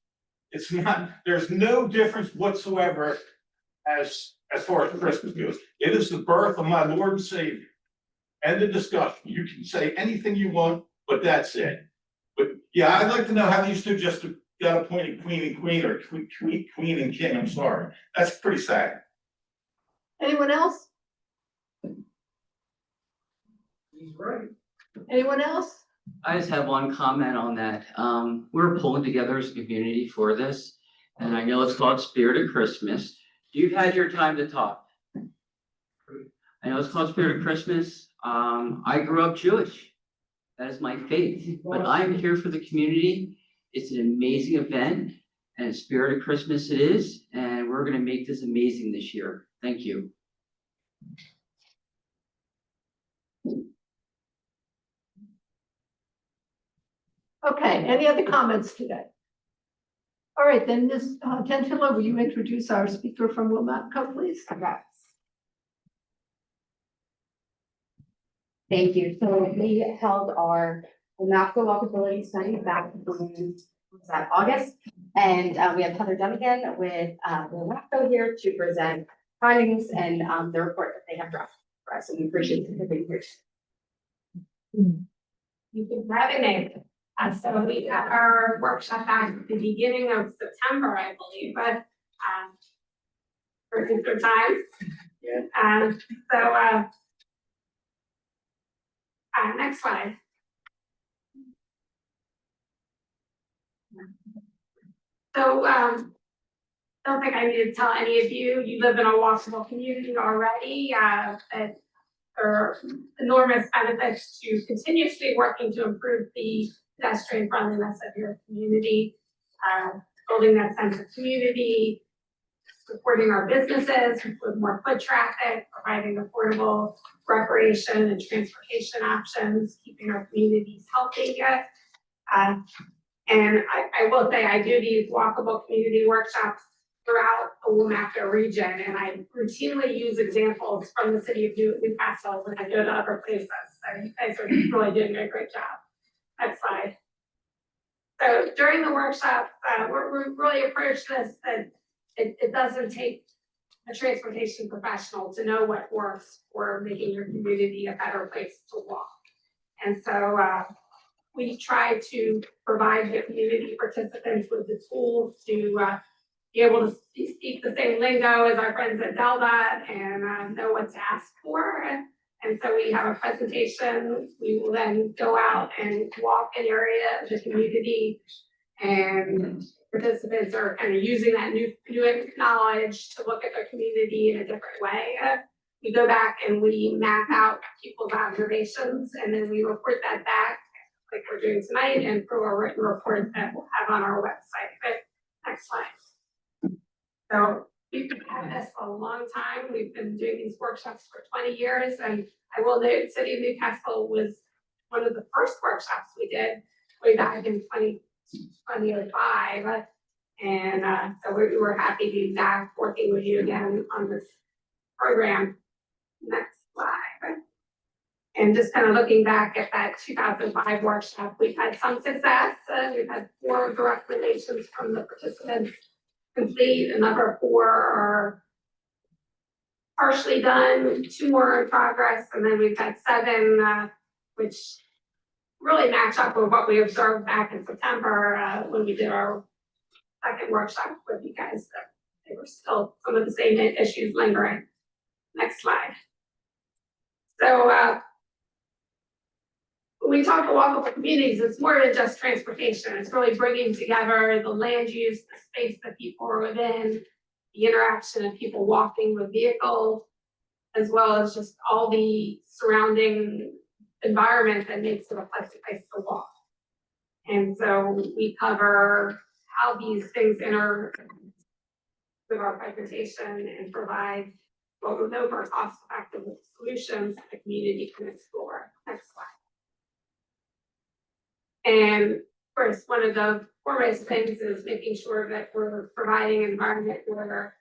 It's not, there's no difference whatsoever as far as Christmas goes. It is the birth of my Lord and Savior. End of discussion. You can say anything you want, but that's it. But yeah, I'd like to know how these two just got appointed queen or queen and king. I'm sorry. That's pretty sad. Anyone else? He's right. Anyone else? I just have one comment on that. We're pulling together as a community for this, and I know it's called Spirit of Christmas. You've had your time to talk. I know it's called Spirit of Christmas. I grew up Jewish. That is my faith, but I'm here for the community. It's an amazing event, and Spirit of Christmas it is, and we're gonna make this amazing this year. Thank you. Okay, any other comments today? All right, then Ms. Tentilla, will you introduce our speaker from Wilmotco, please? Thank you. So we held our NAFCA walkability study back in, was that August? And we have Heather Dunnigan with NAFCA here to present findings and the report that they have drafted for us, and we appreciate the being here. You can revenue. So we had our workshop back at the beginning of September, I believe, but for good times. Yeah. Next slide. So don't think I need to tell any of you, you live in a walkable community already, that there are enormous benefits to continuously working to improve the pedestrian friendliness of your community, building that sense of community, supporting our businesses with more foot traffic, providing affordable recreation and transportation options, keeping our communities healthy. And I will say I do these walkable community workshops throughout the WMACA region, and I routinely use examples from the city of Newcastle when I go to other places. So you guys are really doing a great job. Next slide. So during the workshop, we're really approached this that it doesn't take a transportation professional to know what works for making your community a better place to walk. And so we try to provide the community participants with the tools to be able to speak the same lingo as our friends at Delta and know what to ask for. And so we have a presentation. We will then go out and walk an area of the community, and participants are kind of using that new knowledge to look at their community in a different way. We go back and we map out people's observations, and then we report that back like we're doing tonight and through a written report that we'll have on our website. But next slide. So we've had this for a long time. We've been doing these workshops for 20 years, and I will note City of Newcastle was one of the first workshops we did way back in 2005. And so we were happy to be back working with you again on this program. Next slide. And just kind of looking back at that 2005 workshop, we've had some success. We've had 4 of the recommendations from the participants complete. Another 4 are partially done, 2 more in progress, and then we've had 7, which really match up with what we observed back in September, when we did our second workshop with you guys. That they were still some of the same issues lingering. Next slide. So, when we talk about walkable communities, it's more than just transportation. It's really bringing together the land use, the space that people are within, the interaction of people walking with vehicles, as well as just all the surrounding environment that makes it a pleasant place to walk. And so we cover how these things interact with our presentation and provide what we know are cost-effective solutions the community can explore. Next slide. And first, one of the foremost things is making sure that we're providing an environment where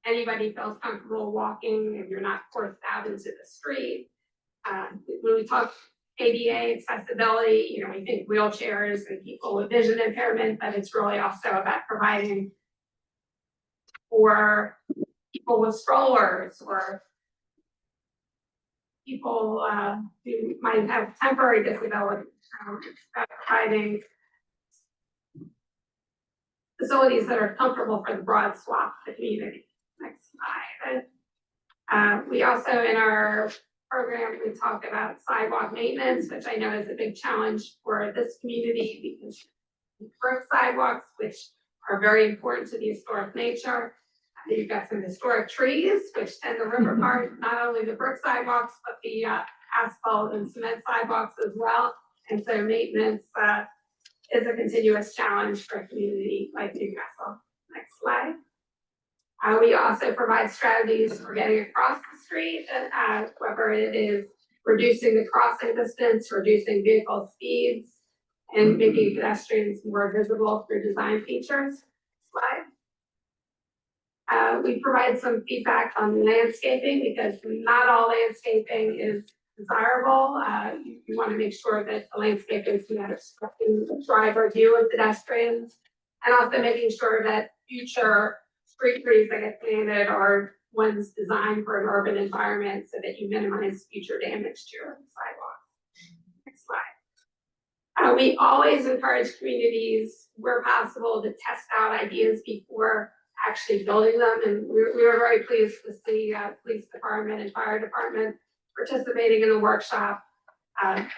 anybody feels comfortable walking and you're not forced out into the street. When we talk ADA accessibility, we think wheelchairs and people with vision impairment, but it's really also about providing for people with strollers or people who might have temporary disabilities, providing facilities that are comfortable for the broad swath of the community. Next slide. We also, in our program, we talk about sidewalk maintenance, which I know is a big challenge for this community because we broke sidewalks, which are very important to the historic nature. You've got some historic trees, which tend to rip apart not only the brick sidewalks, but the asphalt and cement sidewalks as well. And so maintenance is a continuous challenge for a community like Newcastle. Next slide. We also provide strategies for getting across the street, whether it is reducing the crossing distance, reducing vehicle speeds, and making pedestrians more visible through design features. Slide. We provide some feedback on landscaping because not all landscaping is desirable. You want to make sure that the landscaping is not obstructing the driver view of pedestrians, and also making sure that future street trees that get planted are ones designed for an urban environment so that you minimize future damage to your sidewalk. Next slide. We always encourage communities where possible to test out ideas before actually building them, and we were very pleased to see police department and fire department participating in the workshop.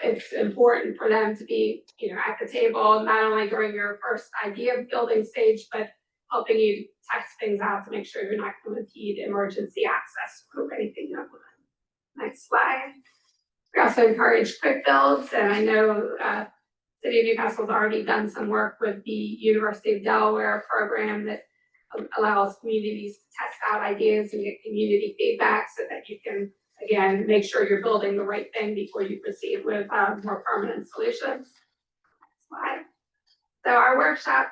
It's important for them to be, at the table, not only during your first idea building stage, but helping you test things out to make sure you're not going to impede emergency access or anything you implement. Next slide. We also encourage quick builds, and I know City of Newcastle has already done some work with the University of Delaware program that allows communities to test out ideas and get community feedback so that you can, again, make sure you're building the right thing before you proceed with more permanent solutions. Next slide. So our workshop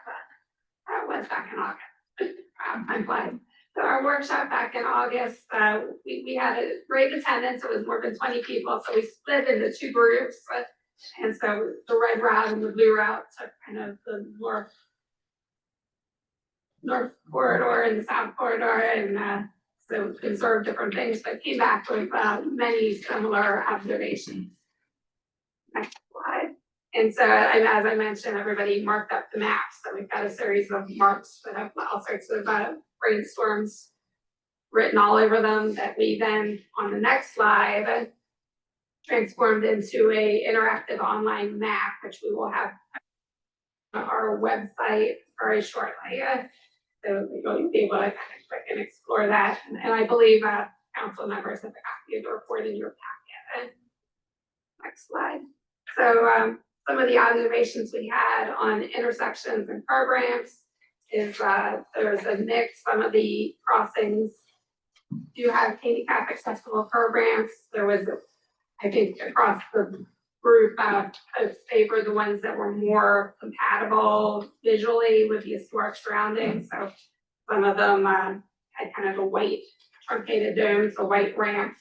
was back in August. I'm glad. So our workshop back in August, we had a great attendance. It was more than 20 people. So we split into 2 groups. And so the red route and the blue route took kind of the north corridor and the south corridor, and so observed different things, but came back with many similar observations. Next slide. And so, as I mentioned, everybody marked up the maps. So we've got a series of marks that have all sorts of brainstorms written all over them that we then, on the next slide, transformed into a interactive online map, which we will have on our website very shortly. So you'll be able to kind of click and explore that. And I believe council members have a copy of the report in your packet. Next slide. So some of the observations we had on intersections and programs is there's a mix. Some of the crossings do have handicap accessible programs. There was, I think, across the group, favor the ones that were more compatible visually with the historic surroundings. So some of them had kind of a white truncated domes, so white ramps.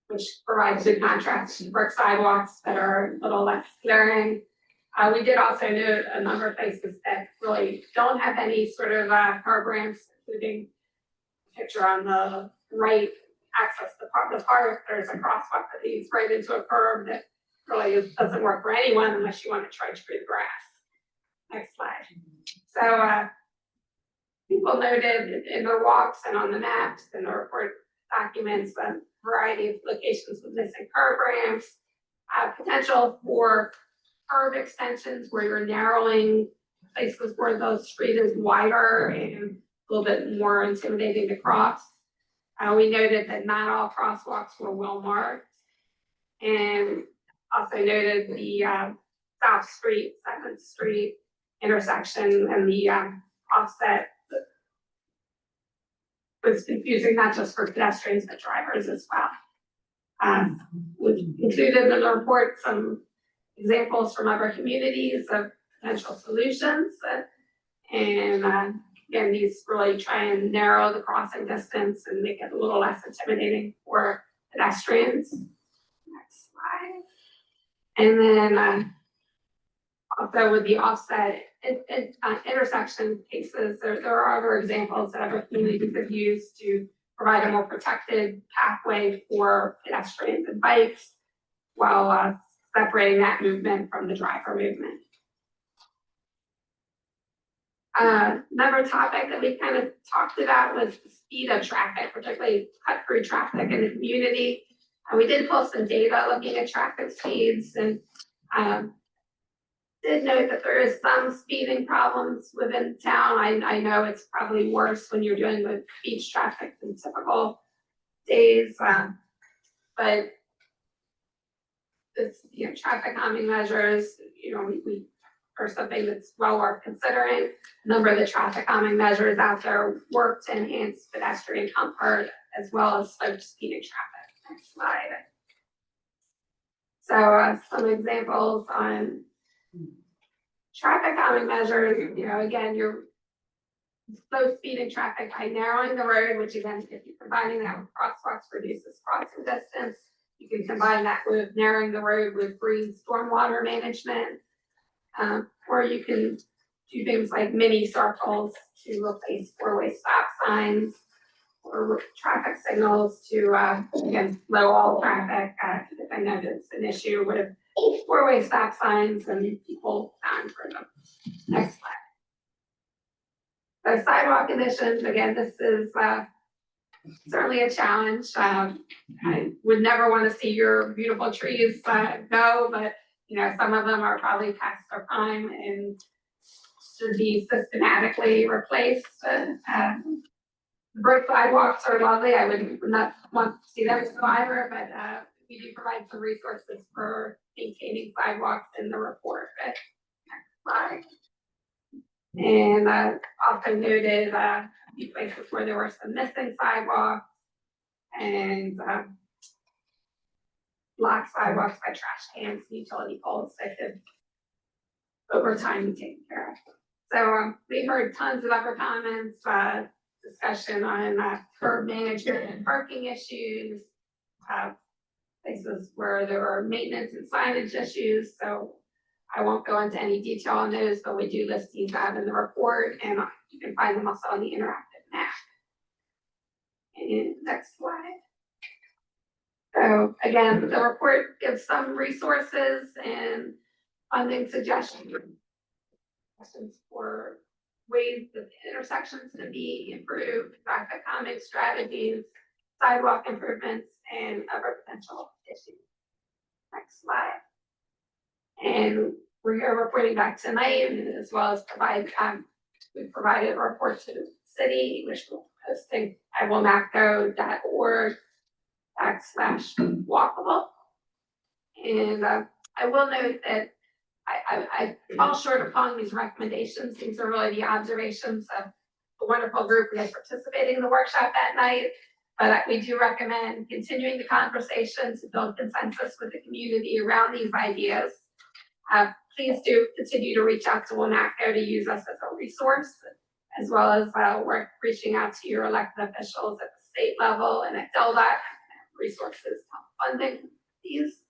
which provides good contrast to brick sidewalks that are a little less glaring. We did also note a number of places that really don't have any sort of curb ramps, including a picture on the right access to the park. There's a crosswalk that leads right into a curb that really doesn't work for anyone unless you want to trudge through the grass. Next slide. So people noted in their walks and on the maps and the report documents a variety of locations with missing curb ramps, potential for curb extensions where you're narrowing places where the street is wider and a little bit more intimidating to cross. We noted that not all crosswalks were well marked, and also noted the South Street, 7th Street intersection and the offset was confusing, not just for pedestrians, but drivers as well. We've included in the report some examples from other communities of potential solutions. And again, these really try and narrow the crossing distance and make it a little less intimidating for pedestrians. Next slide. And then also with the offset intersection cases, there are other examples that other communities have used to provide a more protected pathway for pedestrians and bikes while separating that movement from the driver movement. Another topic that we kind of talked about was the speed of traffic, particularly cut-through traffic in the community. We did pull some data looking at traffic speeds and did note that there is some speeding problems within town. I know it's probably worse when you're dealing with beach traffic than typical days, but this, traffic calming measures, we are something that's well worth considering. A number of the traffic calming measures out there work to enhance pedestrian comfort as well as slow speeding traffic. Next slide. So some examples on traffic calming measures, again, you're slow speeding traffic by narrowing the road, which again, if you're combining that with crosswalks, reduces crossing distance. You can combine that with narrowing the road with green stormwater management. Or you can do things like mini circles to replace four-way stop signs or traffic signals to, again, slow all traffic. If I know there's an issue with four-way stop signs and people down for them. Next slide. So sidewalk conditions, again, this is certainly a challenge. I would never want to see your beautiful trees go, but some of them are probably past their prime and should be systematically replaced. The brick sidewalks are lovely. I would not want to see them go either, but we do provide some resources for maintaining sidewalks in the report. Next slide. And also noted a few places where there were some missing sidewalks and blocked sidewalks by trash cans, utility poles that could over time be taken care of. So we heard tons of other comments, discussion on curb management and parking issues, places where there were maintenance and signage issues. So I won't go into any detail on those, but we do list these out in the report, and you can find them also on the interactive map. And next slide. So again, the report gives some resources and funding suggestions for ways that intersections can be improved, traffic calming strategies, sidewalk improvements, and other potential issues. Next slide. And we're here reporting back tonight, as well as we've provided a report to the city, which we're posting at wilmacco.org/walkable. And I will note that I fall short of calling these recommendations. These are really the observations of the wonderful group we had participating in the workshop that night. But we do recommend continuing the conversation to build consensus with the community around these ideas. Please do continue to reach out to WMACCO to use us as a resource, as well as we're reaching out to your elected officials at the state level and at DELDOT resources to help funding these.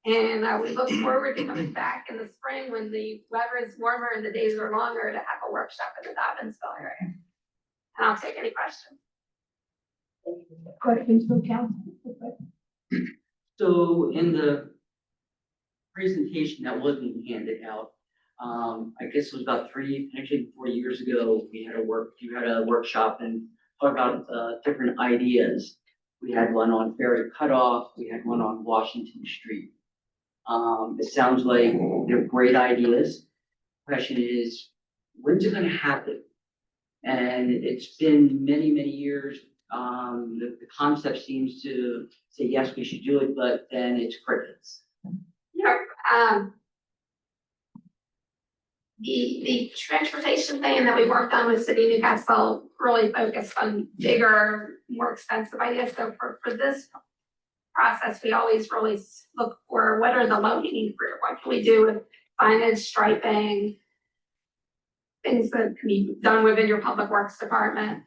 And we look forward to coming back in the spring when the weather is warmer and the days are longer to have a workshop in the Dobbinsville area. And I'll take any questions. Questions from council? So in the presentation that wasn't handed out, I guess it was about 4 years ago, you had a workshop and talked about, different ideas. We had one on Ferry Cutoff, we had one on Washington Street. It sounds like they're great ideas. Question is, when's it gonna happen? And it's been many, many years. The concept seems to say, yes, we should do it, but then it's crickets. Yeah, the transportation plan that we worked on with City of Newcastle really focused on bigger, more expensive ideas. So for this process, we always really look for what are the low hanging fruit? What can we do with signage, striping, things that can be done within your public works department.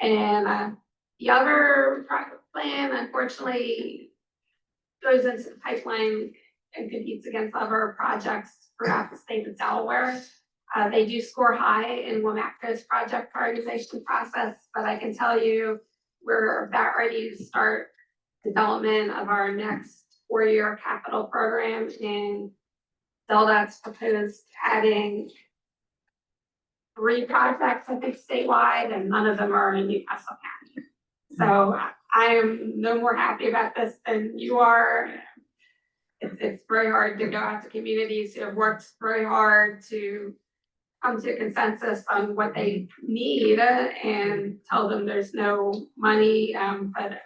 And the other plan, unfortunately, goes into the pipeline and competes against other projects throughout the state of Delaware. They do score high in WMACCO's project prioritization process, but I can tell you we're about ready to start development of our next 4-year capital program, and DELDOT's proposed adding 3 projects, I think, statewide, and none of them are in Newcastle County. So I am no more happy about this than you are. It's very hard to go out to communities who have worked very hard to come to a consensus on what they need and tell them there's no money, but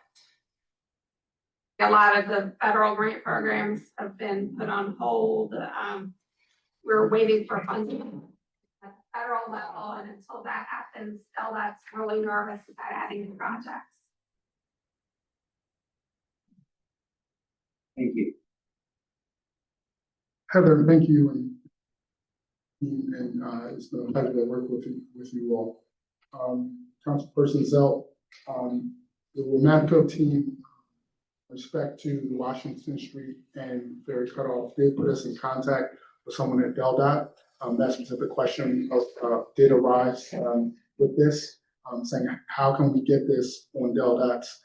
a lot of the federal grant programs have been put on hold. We're waiting for funding at the federal level, and until that happens, DELDOT's really nervous about adding new projects. Thank you. Heather, thank you, and it's been a pleasure to work with you all. Councilperson Zelt, the WMAPCO team, with respect to the Washington Street and Ferry Cutoff, did put us in contact with someone at DELDOT. That specific question did arise with this, saying how can we get this on DELDOT's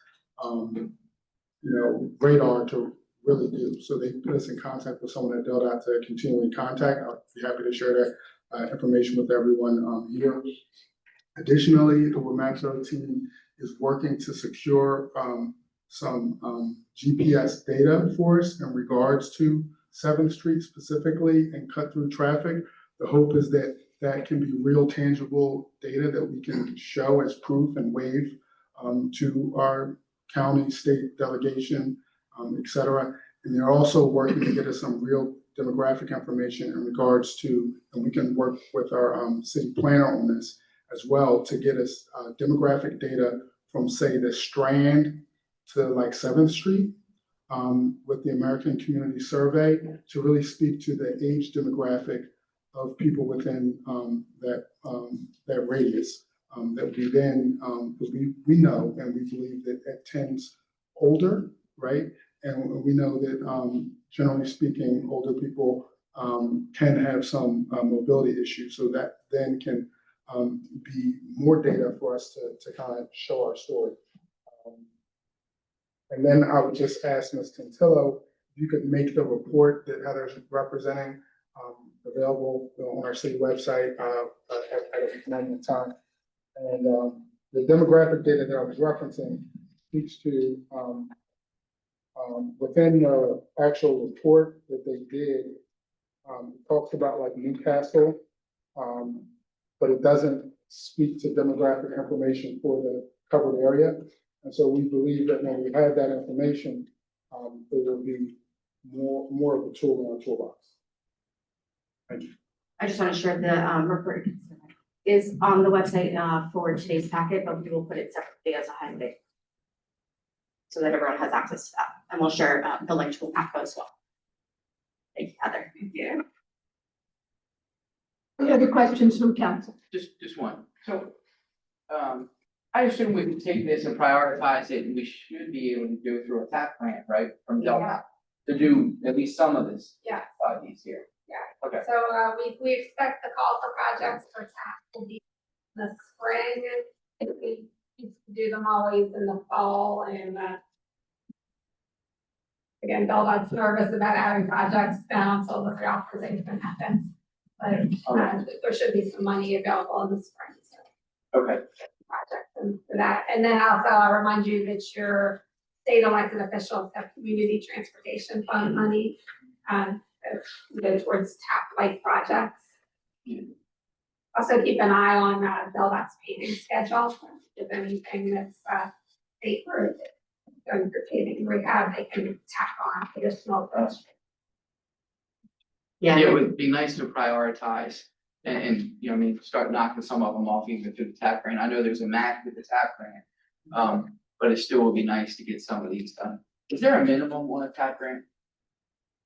radar to really do. So they put us in contact with someone at DELDOT to continue in contact. I'll be happy to share that information with everyone here. Additionally, the WMAPCO team is working to secure some GPS data for us in regards to 7th Street specifically and cut through traffic. The hope is that that can be real tangible data that we can show as proof and wave to our county, state delegation, et cetera. And they're also working to get us some real demographic information in regards to, and we can work with our city planner on this as well to get us demographic data from, say, the Strand to like 7th Street with the American Community Survey to really speak to the age demographic of people within that radius. That we then, because we know and we believe that it tends older, right? And we know that generally speaking, older people can have some mobility issues. So that then can be more data for us to kind of show our story. And then I would just ask Ms. Cantillo, if you could make the report that Heather's representing available on our city website at a moment in time. And the demographic data that I was referencing speaks to within the actual report that they did, it talks about like Newcastle, but it doesn't speak to demographic information for the covered area. And so we believe that when we have that information, it will be more of a tool in our toolbox. Thank you. I just want to share the report is on the website for today's packet, but we will put it separately as a highlight so that everyone has access to that. And we'll share the link to WMAPCO as well. Thank you, Heather. Thank you. Any other questions from council? Just one. So, I assume we would take this and prioritize it, and we should be able to go through a TAP grant, right, from Delta? To do at least some of this, Yeah. these here. Yeah. Okay. So, we expect the call for projects for TAP will be in the spring, and we used to do them always in the fall, and, again, Belmont's nervous about having projects down until the reauthorization happens. But, there should be some money available in the spring, so. Okay. Project and for that, and then also I'll remind you that your state elected officials have community transportation fund money, that go towards TAP like projects. Also keep an eye on, Belmont's paving schedule, if anything that's, state road, going for paving rehab, they can tack on additional roads. Yeah, it would be nice to prioritize and, you know, I mean, start knocking some of them off even through the TAP grant. I know there's a match with the TAP grant. But it still would be nice to get some of these done. Is there a minimum on a TAP grant?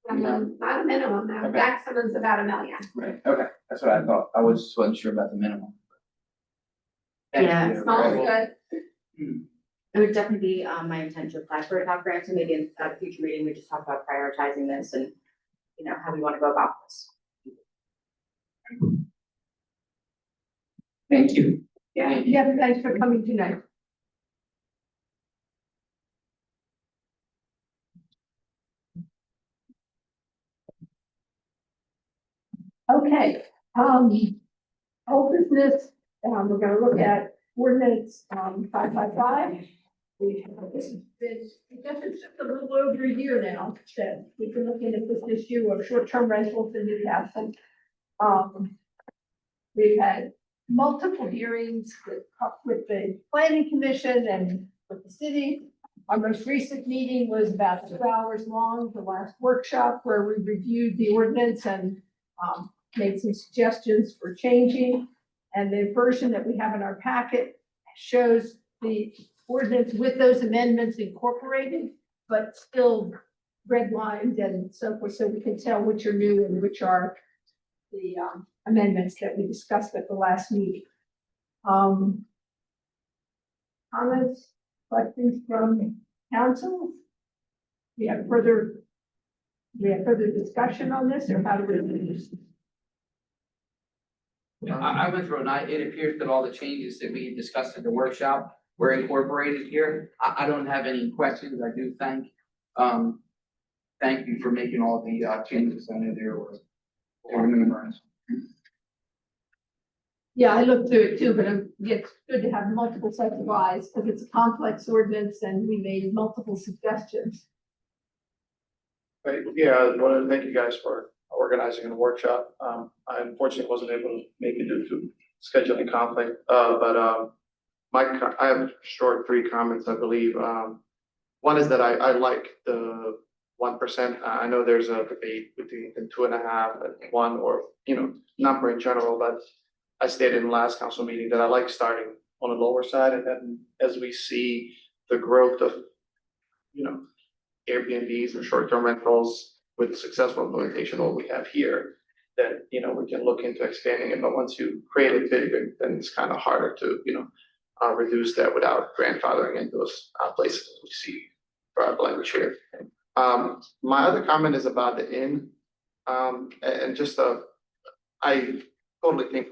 Not a minimum, no, Okay. maximum's about $1 million. Right, okay, that's what I thought. I wasn't sure about the minimum. Thank Yeah, you. Small is good. It would definitely be, my intent to apply for a top grant, so maybe in a future meeting, we just talk about prioritizing this and, you know, how we want to go about this. Thank you. Yeah, thanks for coming tonight. Okay, old business, we're gonna look at ordinance, 555. We have been, I guess it's just a little over a year now that we've been looking at this issue of short-term rentals in Newcastle. We've had multiple hearings with the planning commission and with the city. Our most recent meeting was about 2 hours long, the last workshop where we reviewed the ordinance and made some suggestions for changing. And the version that we have in our packet shows the ordinance with those amendments incorporated, but still redlined and so forth, so we can tell which are new and which are the amendments that we discussed at the last meeting. Comments, questions from council? We have further discussion on this, or how do we do this? I went through and it appears that all the changes that we discussed at the workshop were incorporated here. I don't have any questions. I do thank you for making all the changes. I know there were numerous. Yeah, I looked through it too, but it's good to have multiple sets of eyes because it's a complex ordinance and we made multiple suggestions. Right, yeah, I wanted to thank you guys for organizing a workshop. I unfortunately wasn't able to make it due to scheduling conflict, but I have short 3 comments, I believe. One is that I like the 1%. I know there's a debate between the 2.5 and 1, or, you know, number in general, but I stated in the last council meeting that I like starting on the lower side, and then as we see the growth of, you know, Airbnbs or short-term rentals with successful implementation of what we have here, then, you know, we can look into expanding it. But once you create it bigger, then it's kind of harder to, you know, reduce that without grandfathering in those places we see for the language here. My other comment is about the inn, and just I totally think,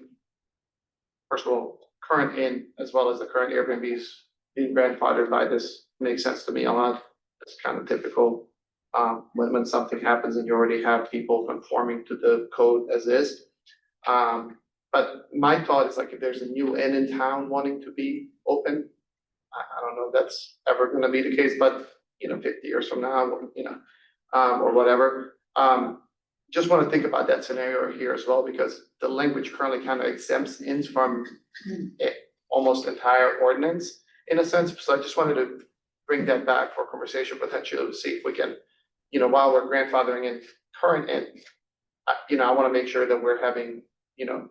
first of all, current inn as well as the current Airbnbs being grandfathered by this makes sense to me a lot. It's kind of typical, when something happens and you already have people conforming to the code as is. But my thought is, like, if there's a new inn in town wanting to be open, I don't know if that's ever gonna be the case, but, you know, 50 years from now, you know, or whatever. Just wanna think about that scenario here as well, because the language currently kind of exempts inns from almost entire ordinance in a sense. So I just wanted to bring that back for conversation potentially to see if we can, you know, while we're grandfathering in current inn, you know, I wanna make sure that we're having, you know,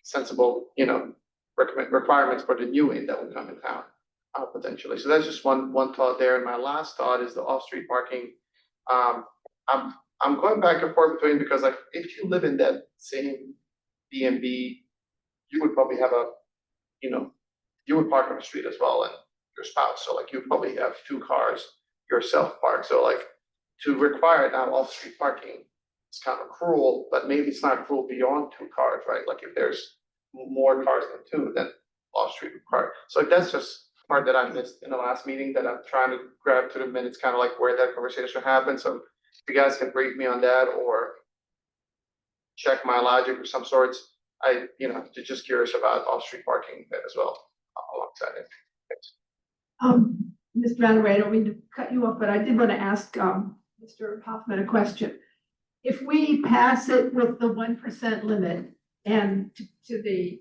sensible, you know, requirements for the new inn that will come in town, potentially. So that's just one thought there. And my last thought is the off-street parking. I'm going back and forth between, because, like, if you live in that same B&B, you would probably have a, you know, you would park on the street as well and your spouse, so like you probably have 2 cars yourself parked, so like to require now off-street parking, it's kind of cruel, but maybe it's not cruel beyond 2 cars, right? Like if there's more cars than 2, then off-street park. So like that's just part that I missed in the last meeting that I'm trying to grab to the minutes, kind of like where that conversation happened. So if you guys can brief me on that or check my logic of some sorts, just curious about off-street parking there as well alongside it. Thanks. Mr. Mallary, I don't mean to cut you off, but I did want to ask, Mr. Hoffman a question. If we pass it with the 1% limit and to the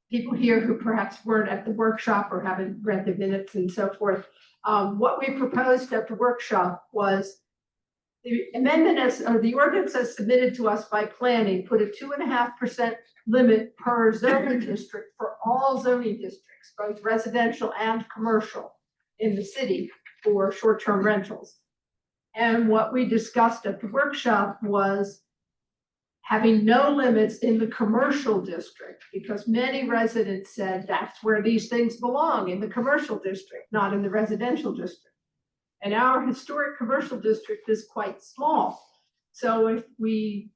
people here who perhaps weren't at the workshop or haven't read the minutes and so forth, what we proposed at the workshop was the amendment or the ordinance as submitted to us by planning put a 2.5% limit per zoning district for all zoning districts, both residential and commercial in the city for short-term rentals. And what we discussed at the workshop was having no limits in the commercial district, because many residents said that's where these things belong, in the commercial district, not in the residential district. And our historic commercial district is quite small. So if we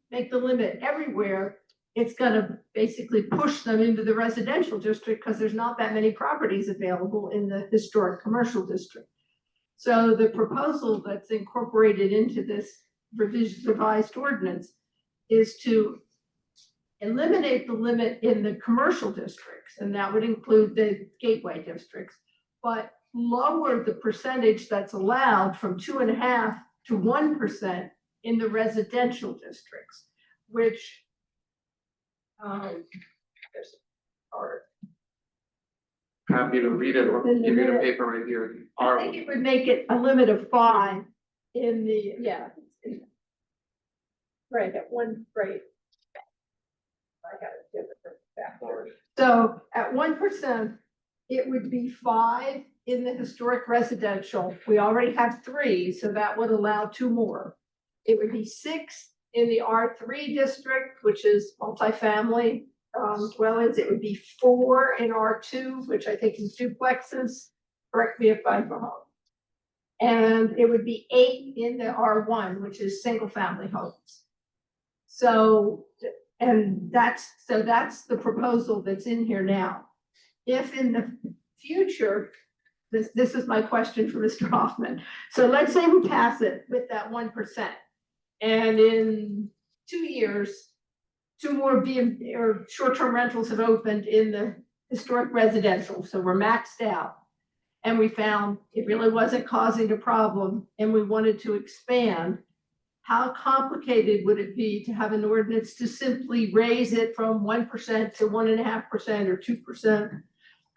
make the limit everywhere, it's gonna basically push them into the residential district because there's not that many properties available in the historic commercial district. So the proposal that's incorporated into this revised ordinance is to eliminate the limit in the commercial districts, and that would include the gateway districts, but lower the percentage that's allowed from 2.5% to 1% in the residential districts, which there's a part. Happy to read it or In the give you the minute. paper right here. I think it would make it a limit of 5 in the, yeah. Right, at one, right. I got it different backward. So at 1%, it would be 5 in the historic residential. We already have 3, so that would allow 2 more. It would be 6 in the R3 district, which is multifamily dwellings. It would be 4 in R2, which I think is duplexes. Correct me if I'm wrong. And it would be 8 in the R1, which is single family homes. So, and that's the proposal that's in here now. If in the future, this is my question for Mr. Hoffman. So let's say we pass it with that 1%. And in 2 years, 2 more short-term rentals have opened in the historic residential. So we're maxed out. And we found it really wasn't causing a problem and we wanted to expand. How complicated would it be to have an ordinance to simply raise it from 1% to 1.5% or 2%?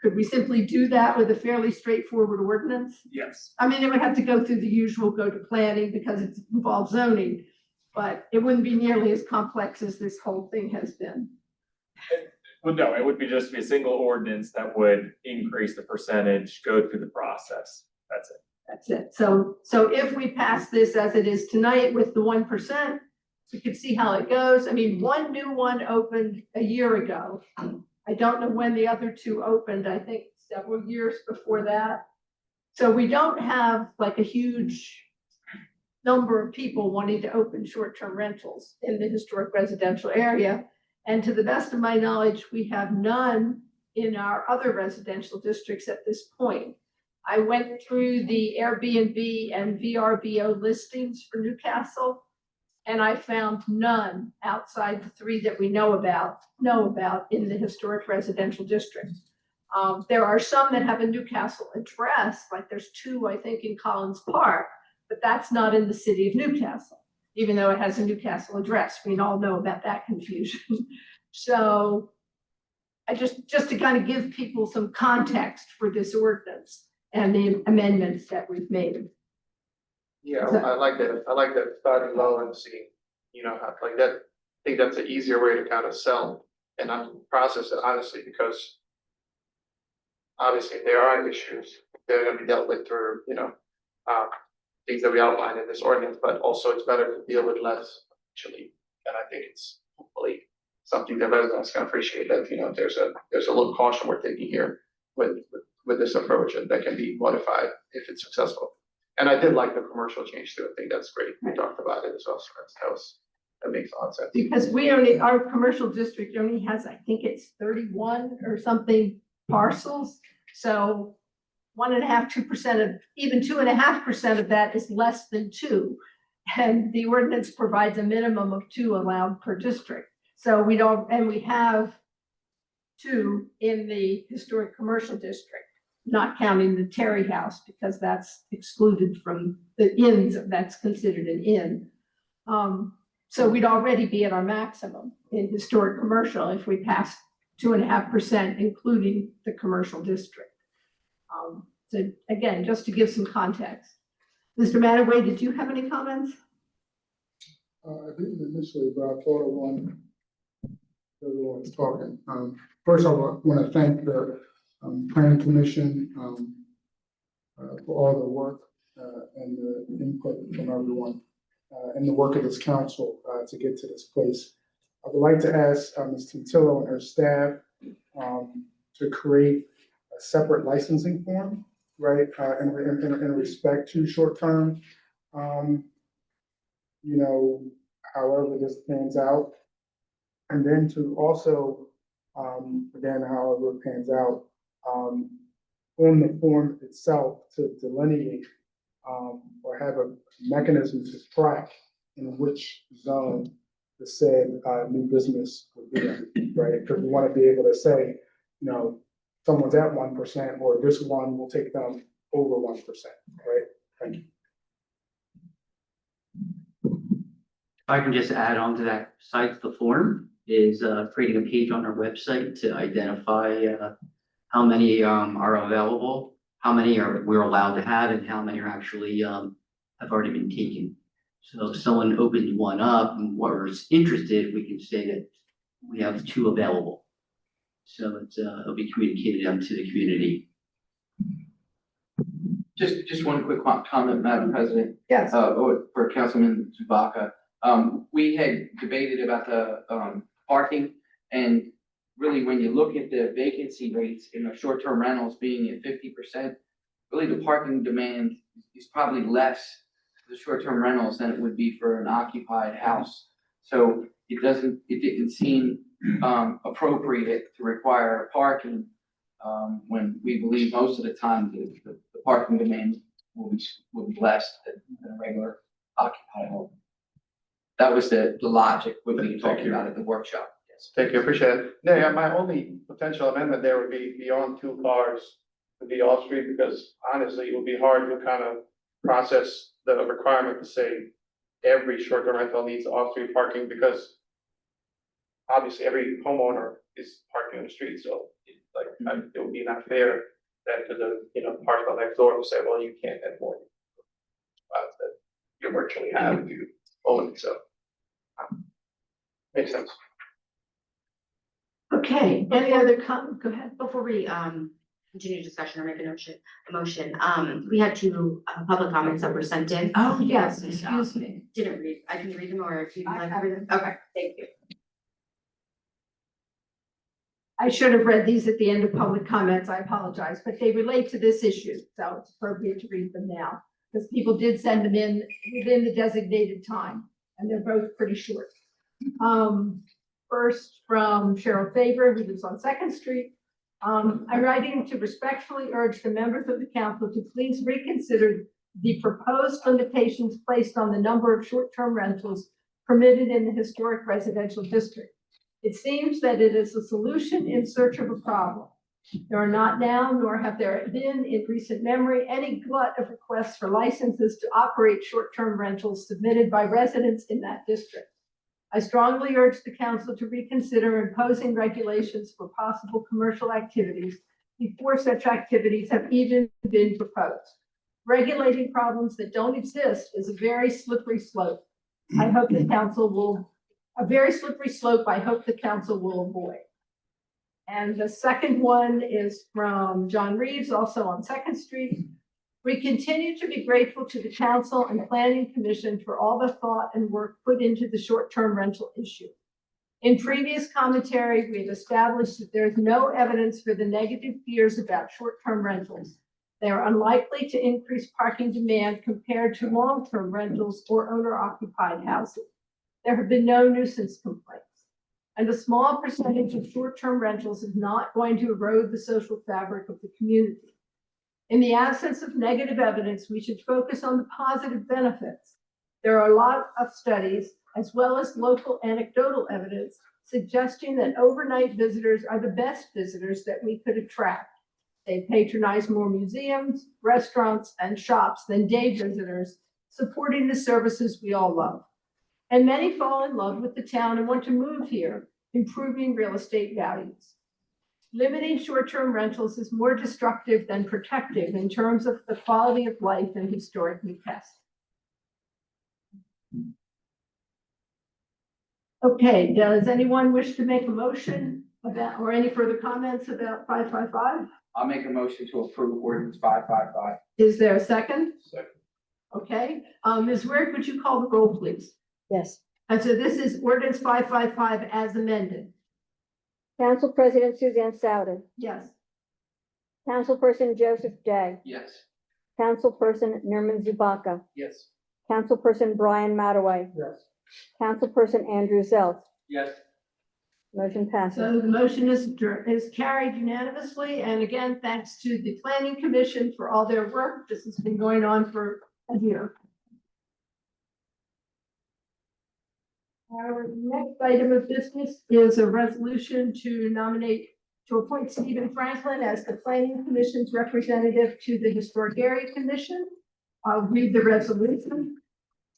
Could we simply do that with a fairly straightforward ordinance? Yes. I mean, it would have to go through the usual go to planning because it involves zoning, but it wouldn't be nearly as complex as this whole thing has been. Well, no, it would be just be a single ordinance that would increase the percentage, go through the process. That's it. That's it. So if we pass this as it is tonight with the 1%, we could see how it goes. I mean, one new one opened a year ago. I don't know when the other 2 opened, I think several years before that. So we don't have like a huge number of people wanting to open short-term rentals in the historic residential area. And to the best of my knowledge, we have none in our other residential districts at this point. I went through the Airbnb and VRBO listings for Newcastle, and I found none outside the 3 that we know about in the historic residential district. There are some that have a Newcastle address, like there's 2, I think, in Collins Park, but that's not in the city of Newcastle, even though it has a Newcastle address. We all know about that confusion. So I just to kind of give people some context for this ordinance and the amendments that we've made. Yeah, I like that. I like that starting low and seeing, how, like that. I think that's an easier way to kind of sell and process it honestly, because obviously there are issues. They're going to be dealt with through, things that we outlined in this ordinance, but also it's better to deal with less actually. And I think it's hopefully something that residents can appreciate, that, you know, there's a little caution we're taking here with this approach, and that can be modified if it's successful. And I did like the commercial change too. I think that's great. We talked about it as well. So that makes a lot of sense. Because our commercial district only has, I think it's 31 or something parcels. So 1.5%, 2% of, even 2.5% of that is less than 2. And the ordinance provides a minimum of 2 allowed per district. So we have 2 in the historic commercial district, not counting the Terry House, because that's excluded from the inns, that's considered an inn. So we'd already be at our maximum in historic commercial if we passed 2.5%, including the commercial district. So again, just to give some context. Mr. Mataway, did you have any comments? I didn't initially, but I thought of one. Everyone was talking. First, I want to thank the Planning Commission for all the work and the input from everyone and the work of this council to get to this place. I would like to ask Ms. Tintillo and her staff to create a separate licensing form, right, in respect to short-term, you know, however this pans out. And then to also, again, however it pans out, on the form itself to delineate or have a mechanism to track in which zone the said new business would be in, right? Because we want to be able to say, you know, someone's at 1% or this one will take them over 1%, right? Thank you. I can just add on to that, besides the form, is creating a page on our website to identify how many are available, how many we're allowed to have, and how many are actually have already been taken. So if someone opens one up and was interested, we can say that we have 2 available. So it'll be communicated out to the community. Just one quick comment, Madam President. Yes. For Councilman Zubaka. We had debated about the parking, and really when you look at the vacancy rates in the short-term rentals being at 50%, really the parking demand is probably less for the short-term rentals than it would be for an occupied house. So it didn't seem appropriate to require parking when we believe most of the time the parking demand will be less than a regular occupied home. That was the logic when we were talking about at the workshop. Yes. Thank you, appreciate it. Yeah, my only potential amendment there would be beyond 2 cars to be off-street, because honestly, it would be hard to kind of process the requirement to say every short-term rental needs off-street parking, because obviously every homeowner is parking on the street, so it would be not fair then to the, you know, parcel next door to say, well, you can't add more spots that you virtually have if you own it, so. Makes sense. Okay, any other comment? Go ahead. Before we continue discussion or make a motion, we had 2 public comments that were sent in. Oh, yes, excuse me. Didn't read, I can read them, or if you'd I like to have read them. Okay, thank you. I should have read these at the end of public comments. I apologize, but they relate to this issue, so it's appropriate to read them now. Because people did send them in within the designated time, and they're both pretty short. First from Cheryl Faber, who lives on 2nd Street. I'm writing to respectfully urge the members of the council to please reconsider the proposed limitations placed on the number of short-term rentals permitted in the historic residential district. It seems that it is a solution in search of a problem. There are not now, nor have there been in recent memory, any glut of requests for licenses to operate short-term rentals submitted by residents in that district. I strongly urge the council to reconsider imposing regulations for possible commercial activities before such activities have even been proposed. Regulating problems that don't exist is a very slippery slope. I hope the council will avoid. And the second one is from John Reeves, also on 2nd Street. We continue to be grateful to the council and planning commission for all the thought and work put into the short-term rental issue. In previous commentary, we've established that there is no evidence for the negative fears about short-term rentals. They are unlikely to increase parking demand compared to long-term rentals or owner-occupied housing. There have been no nuisance complaints. And a small percentage of short-term rentals is not going to erode the social fabric of the community. In the absence of negative evidence, we should focus on the positive benefits. There are a lot of studies, as well as local anecdotal evidence, suggesting that overnight visitors are the best visitors that we could attract. They patronize more museums, restaurants, and shops than day visitors, supporting the services we all love. And many fall in love with the town and want to move here, improving real estate values. Limiting short-term rentals is more destructive than protective in terms of the quality of life in historic Newcastle. Okay, does anyone wish to make a motion about, or any further comments about 555? I'll make a motion to approve ordinance 555. Is there a second? Second. Okay, Ms. Wirt, would you call the roll, please? Yes. And so this is ordinance 555 as amended. Council President Suzanne Souter, Yes. Councilperson Joseph Day, Yes. Councilperson Nerman Zubaka, Yes. Councilperson Brian Mataway, Yes. Councilperson Andrew Zelt. Yes. Motion passes. So the motion is carried unanimously. And again, thanks to the Planning Commission for all their work. This has been going on for a year. Our next item of business is a resolution to appoint Stephen Franklin as the Planning Commission's representative to the Historic Area Commission. I'll read the resolution.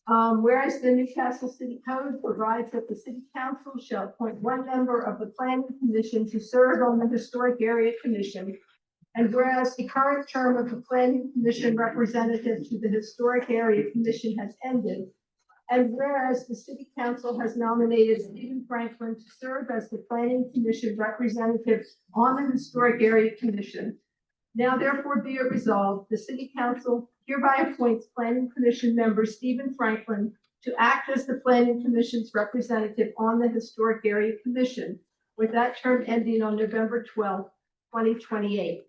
Whereas the Newcastle City Code provides that the City Council shall appoint one member of the Planning Commission to serve on the Historic Area Commission. And whereas the current term of the Planning Commission representative to the Historic Area Commission has ended, and whereas the City Council has nominated Stephen Franklin to serve as the Planning Commission representative on the Historic Area Commission, now therefore be it resolved, the City Council hereby appoints Planning Commission member Stephen Franklin to act as the Planning Commission's representative on the Historic Area Commission, with that term ending on November 12th, 2028.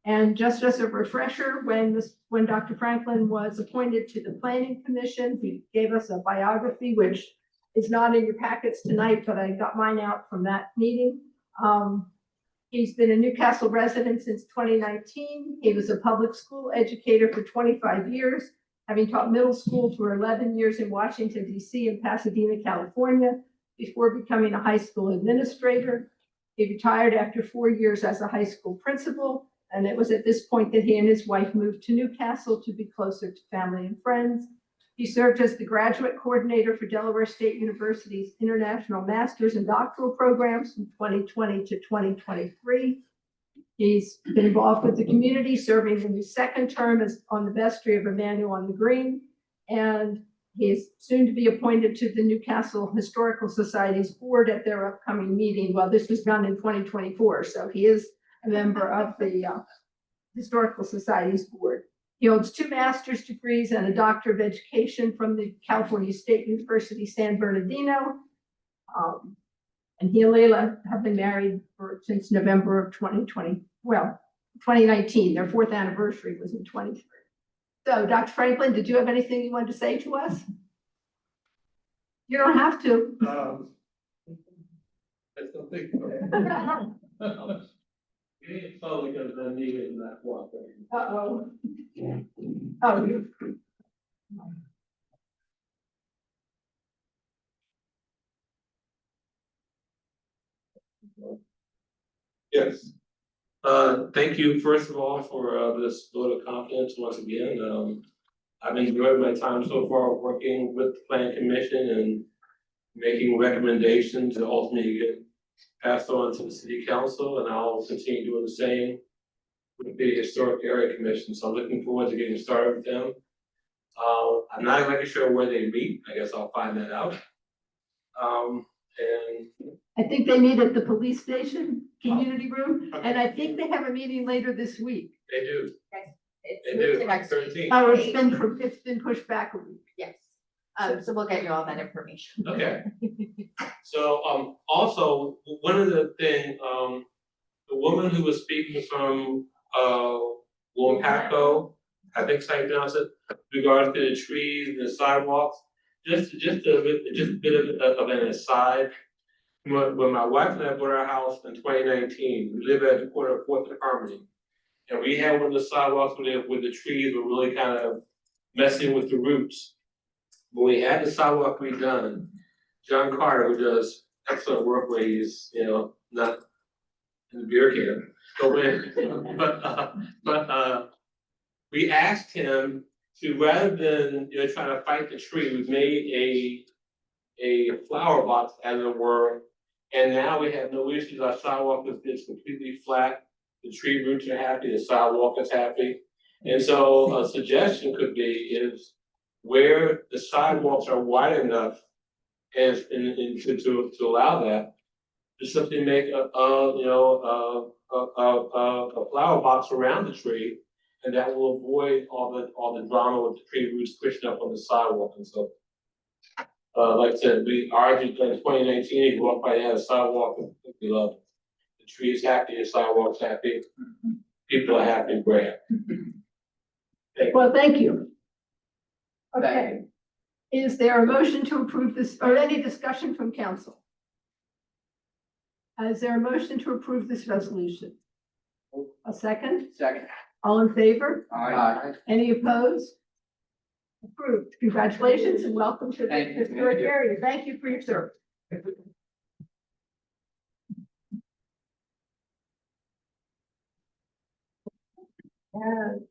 And just as a refresher, when Dr. Franklin was appointed to the Planning Commission, he gave us a biography, which is not in your packets tonight, but I got mine out from that meeting. He's been a Newcastle resident since 2019. He was a public school educator for 25 years, having taught middle school for 11 years in Washington, D.C. and Pasadena, California, before becoming a high school administrator. He retired after 4 years as a high school principal, and it was at this point that he and his wife moved to Newcastle to be closer to family and friends. He served as the graduate coordinator for Delaware State University's International Master's and Doctoral programs from 2020 to 2023. He's been involved with the community, serving in his second term as on the vestry of Emmanuel on the Green, and he is soon to be appointed to the Newcastle Historical Society's board at their upcoming meeting. Well, this was done in 2024, so he is a member of the Historical Society's board. He holds 2 master's degrees and a doctor of education from the California State University, San Bernardino. And he and Layla have been married since November of 2019. Their 4th anniversary was in 23. So, Dr. Franklin, did you have anything you wanted to say to us? You don't have to. I still think. It's probably because I needed in that walk. Uh-oh. Oh, you. Yes. Thank you, first of all, for this vote of confidence once again. I've enjoyed my time so far working with the Plan Commission and making recommendations that ultimately get passed on to the City Council, and I'll continue doing the same with the Historic Area Commission. So I'm looking forward to getting started with them. I'm not exactly sure where they meet. I guess I'll find that out. And I think they meet at the police station, community room, and I think they have a meeting later this week. they do. It's They moved do, to next week. 13. Oh, it's been pushed back a week. Yes. So we'll get you all that information. Okay. So, also, one of the thing, the woman who was speaking from, Wampaco, I think that's how you pronounce it, regards to the trees and the sidewalks, just a bit of an aside. When my wife and I bought our house in 2019, we live at the corner of Fourth and Harmony. And we had one of the sidewalks where the trees were really kind of messing with the roots. When we had the sidewalk redone, John Carter, who does excellent work where he's, not in the beer can, but we asked him to, rather than, trying to fight the tree, we made a flower box, as it were, and now we have no issues. Our sidewalk is completely flat. The tree roots are happy, the sidewalk is happy. And so a suggestion could be is where the sidewalks are wide enough and to allow that, to simply make a flower box around the tree, and that will avoid all the drama with the tree roots pushing up on the sidewalk and so. Like I said, we argued in 2019, you walk by the sidewalk and we love it. The tree is happy, the sidewalk's happy, people are happy, we're happy. Well, thank you. Okay. Is there a motion to approve this, or any discussion from council? Is there a motion to approve this resolution? A second? Second. All in favor? Aye. Any opposed? Approved. Congratulations and welcome to the Thank you. historic area. Thank you for your service. And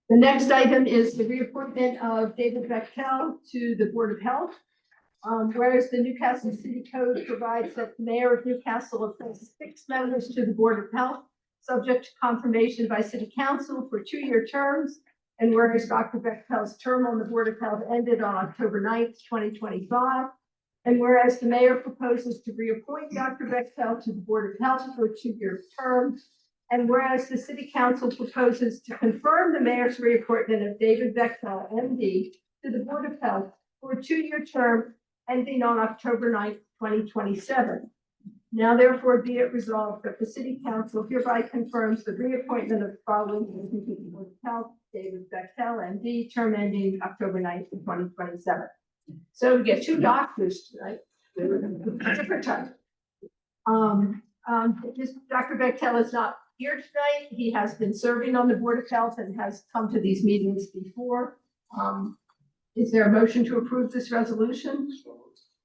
the next item is the reappointment of David Bechtel to the Board of Health. Whereas the Newcastle City Code provides that the mayor of Newcastle appoints 6 members to the Board of Health, subject to confirmation by City Council for 2-year terms. And whereas Dr. Bechtel's term on the Board of Health ended on October 9th, 2025. And whereas the mayor proposes to reappoint Dr. Bechtel to the Board of Health for a 2-year term. And whereas the City Council proposes to confirm the mayor's reappointment of David Bechtel, MD, to the Board of Health for a 2-year term ending on October 9th, 2027. Now therefore be it resolved that the City Council hereby confirms the reappointment of the following to the Board of Health, David Bechtel, MD, term ending October 9th, 2027. So we get 2 doctors tonight, different time. Dr. Bechtel is not here tonight. He has been serving on the Board of Health and has come to these meetings before. Is there a motion to approve this resolution?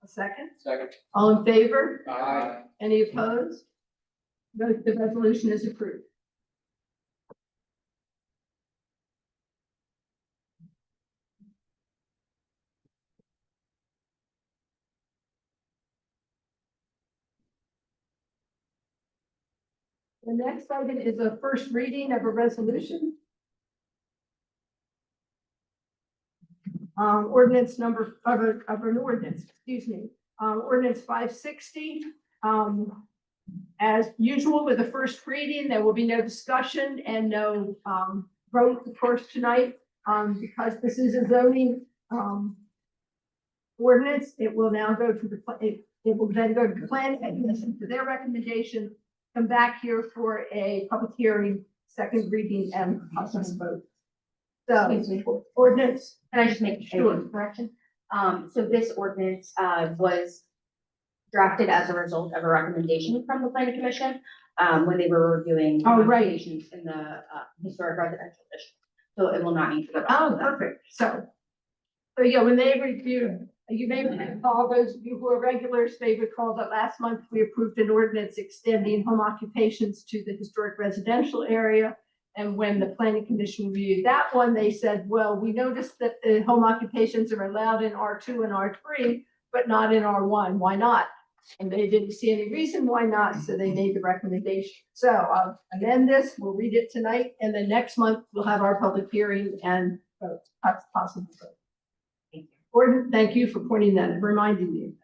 A second? Second. All in favor? Aye. Any opposed? The resolution is approved. The next item is a first reading of a resolution. Ordinance number of an ordinance, excuse me, ordinance 560. As usual with the first reading, there will be no discussion and no vote, of course, tonight. Because this is a zoning ordinance, it will now go to it will then go to the planning commission for their recommendation, come back here for a public hearing, second reading, and process vote. So, Excuse me. ordinance. Can I just make a correction? So this ordinance, was drafted as a result of a recommendation from the planning commission, when they were reviewing. Oh, right. Applications in the, historic residential district. So it will not need to go back. Oh, perfect. So yeah, when they reviewed, you may recall, those of you who are regulars may recall that last month we approved an ordinance extending home occupations to the historic residential area. And when the planning commission reviewed that one, they said, well, we noticed that the home occupations are allowed in R2 and R3, but not in R1. Why not? And they didn't see any reason why not, so they made the recommendation. So I'll amend this, we'll read it tonight, and then next month we'll have our public hearing and vote, possible vote. Thank you for pointing that and reminding me.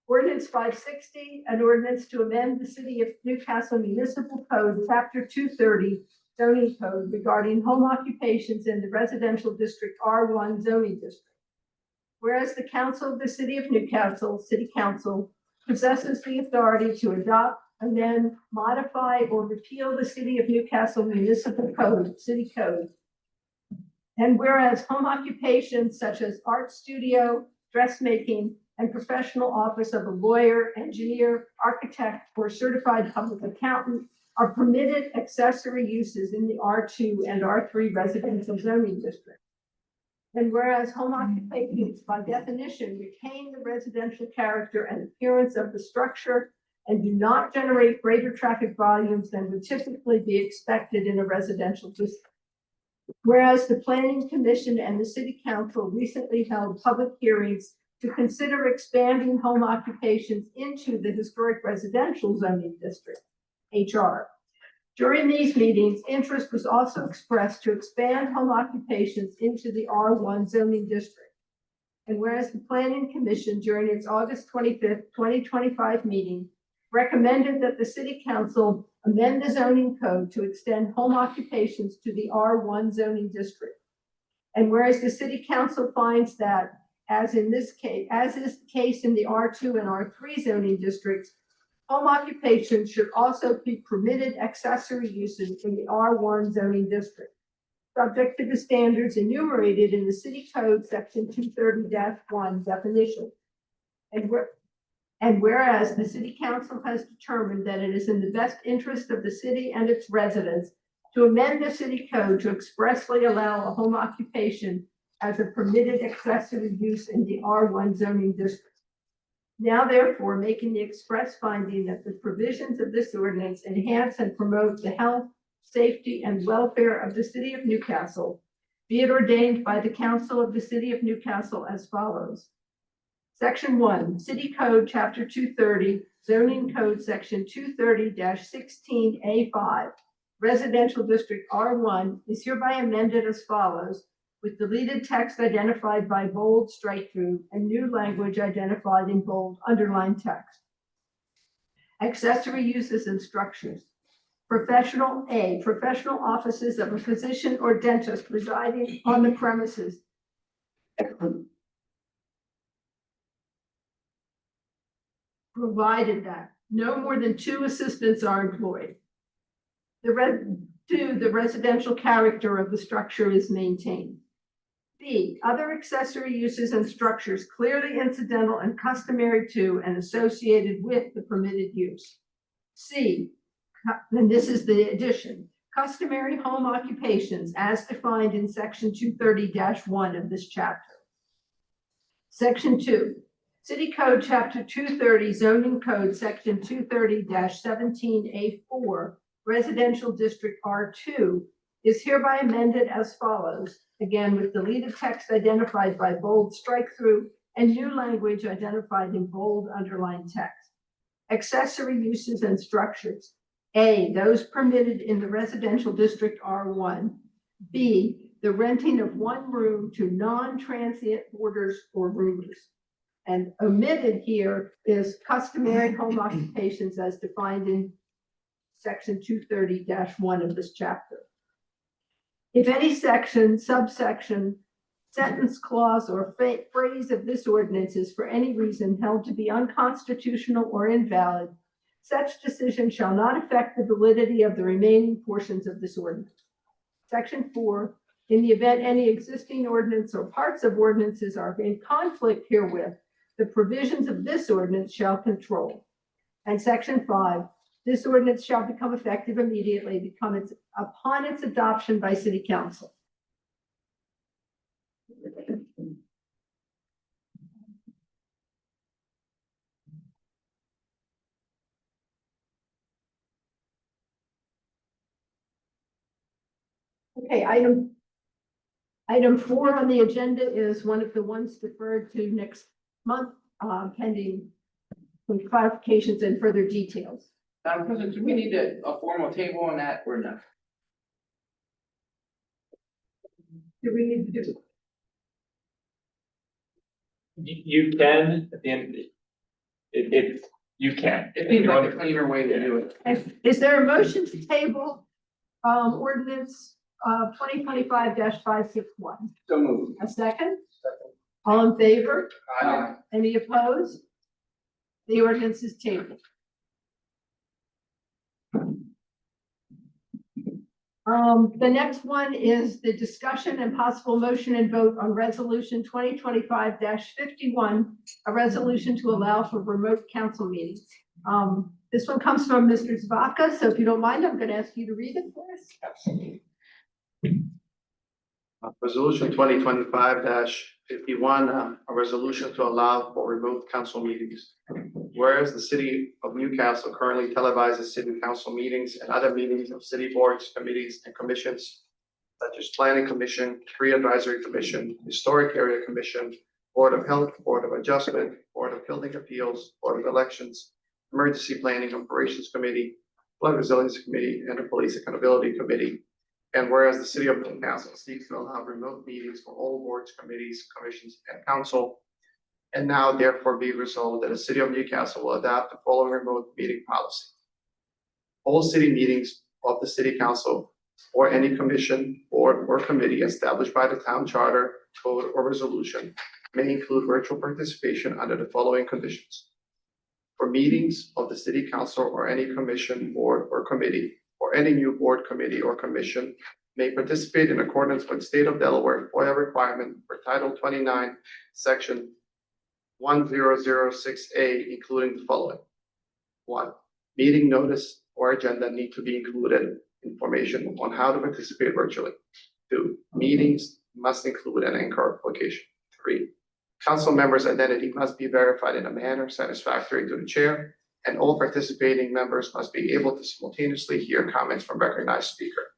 Ordinance 560, an ordinance to amend the City of Newcastle Municipal Code, Chapter 230, zoning code regarding home occupations in the residential district R1 zoning district. whereas the council of the city of Newcastle, city council, possesses the authority to adopt, amend, modify, or repeal the city of Newcastle municipal code, city code. And whereas home occupations such as art studio, dressmaking, and professional office of a lawyer, engineer, architect, or certified public accountant are permitted accessory uses in the R2 and R3 residential zoning district. And whereas home occupations by definition retain the residential character and appearance of the structure and do not generate greater traffic volumes than would typically be expected in a residential district. Whereas the Planning Commission and the City Council recently held public hearings to consider expanding home occupations into the historic residential zoning district, HR. During these meetings, interest was also expressed to expand home occupations into the R1 zoning district. And whereas the Planning Commission during its August 25th, 2025 meeting recommended that the City Council amend the zoning code to extend home occupations to the R1 zoning district. And whereas the City Council finds that, as in this case, as is the case in the R2 and R3 zoning districts, home occupations should also be permitted accessory uses in the R1 zoning district, subject to the standards enumerated in the City Code Section 230-1 definition. And whereas the City Council has determined that it is in the best interest of the city and its residents to amend the City Code to expressly allow a home occupation as a permitted accessory use in the R1 zoning district. Now therefore, making the express finding that the provisions of this ordinance enhance and promote the health, safety, and welfare of the city of Newcastle, be it ordained by the Council of the City of Newcastle as follows. Section 1, City Code, Chapter 230, Zoning Code, Section 230-16A5, Residential District R1 is hereby amended as follows, with deleted text identified by bold strike through and new language identified in bold underlined text. Accessory uses and structures. Professional offices of a physician or dentist residing on the premises. Provided that no more than 2 assistants are employed. The residential character of the structure is maintained. B, other accessory uses and structures clearly incidental and customary to and associated with the permitted use. C, and this is the addition, customary home occupations as defined in Section 230-1 of this chapter. Section 2, City Code Chapter 230, Zoning Code Section 230-17A4, Residential District R2 is hereby amended as follows, again with deleted text identified by bold strike through and new language identified in bold underlined text. Accessory uses and structures. A, those permitted in the residential district R1. B, the renting of one room to non-transient boarders or roomers. And omitted here is customary home occupations as defined in Section 230-1 of this chapter. If any section, subsection, sentence, clause, or phrase of this ordinance is for any reason held to be unconstitutional or invalid, such decision shall not affect the validity of the remaining portions of this ordinance. Section 4, in the event any existing ordinance or parts of ordinances are in conflict herewith, the provisions of this ordinance shall control. And Section 5, this ordinance shall become effective immediately upon its adoption by City Council. Okay, item 4 on the agenda is one of the ones deferred to next month, pending some clarifications and further details. Madam President, do we need a formal table on that or no? Do we need to do? You can, at the end, you can. It seems like a cleaner way to do it. Is there a motion to table ordinance 2025-561? So moved. A second? All in favor? Aye. Any opposed? The ordinance is tabled. The next one is the discussion and possible motion and vote on resolution 2025-51, a resolution to allow for remote council meetings. This one comes from Mr. Zvaka, so if you don't mind, I'm gonna ask you to read it for us. Resolution 2025-51, a resolution to allow for remote council meetings. Whereas the city of Newcastle currently televises city council meetings and other meetings of city boards, committees, and commissions, such as Planning Commission, Tree Advisory Commission, Historic Area Commission, Board of Health, Board of Adjustment, Board of Building Appeals, Board of Elections, Emergency Planning Operations Committee, Flood Resilience Committee, and the Police Accountability Committee. And whereas the city of Newcastle seeks to allow remote meetings for all boards, committees, commissions, and council. And now therefore be resolved that the city of Newcastle will adopt the following remote meeting policy. All city meetings of the city council or any commission, board, or committee established by the town charter, code, or resolution may include virtual participation under the following conditions. For meetings of the city council or any commission, board, or committee, or any new board, committee, or commission may participate in accordance with State of Delaware FOIA requirement for Title 29, Section 1006A, including the following. 1. Meeting notice or agenda need to be included information on how to participate virtually. 2. Meetings must include an anchor location. 3. Council members' identity must be verified in a manner satisfactory to the chair, and all participating members must be able to simultaneously hear comments from recognized speaker.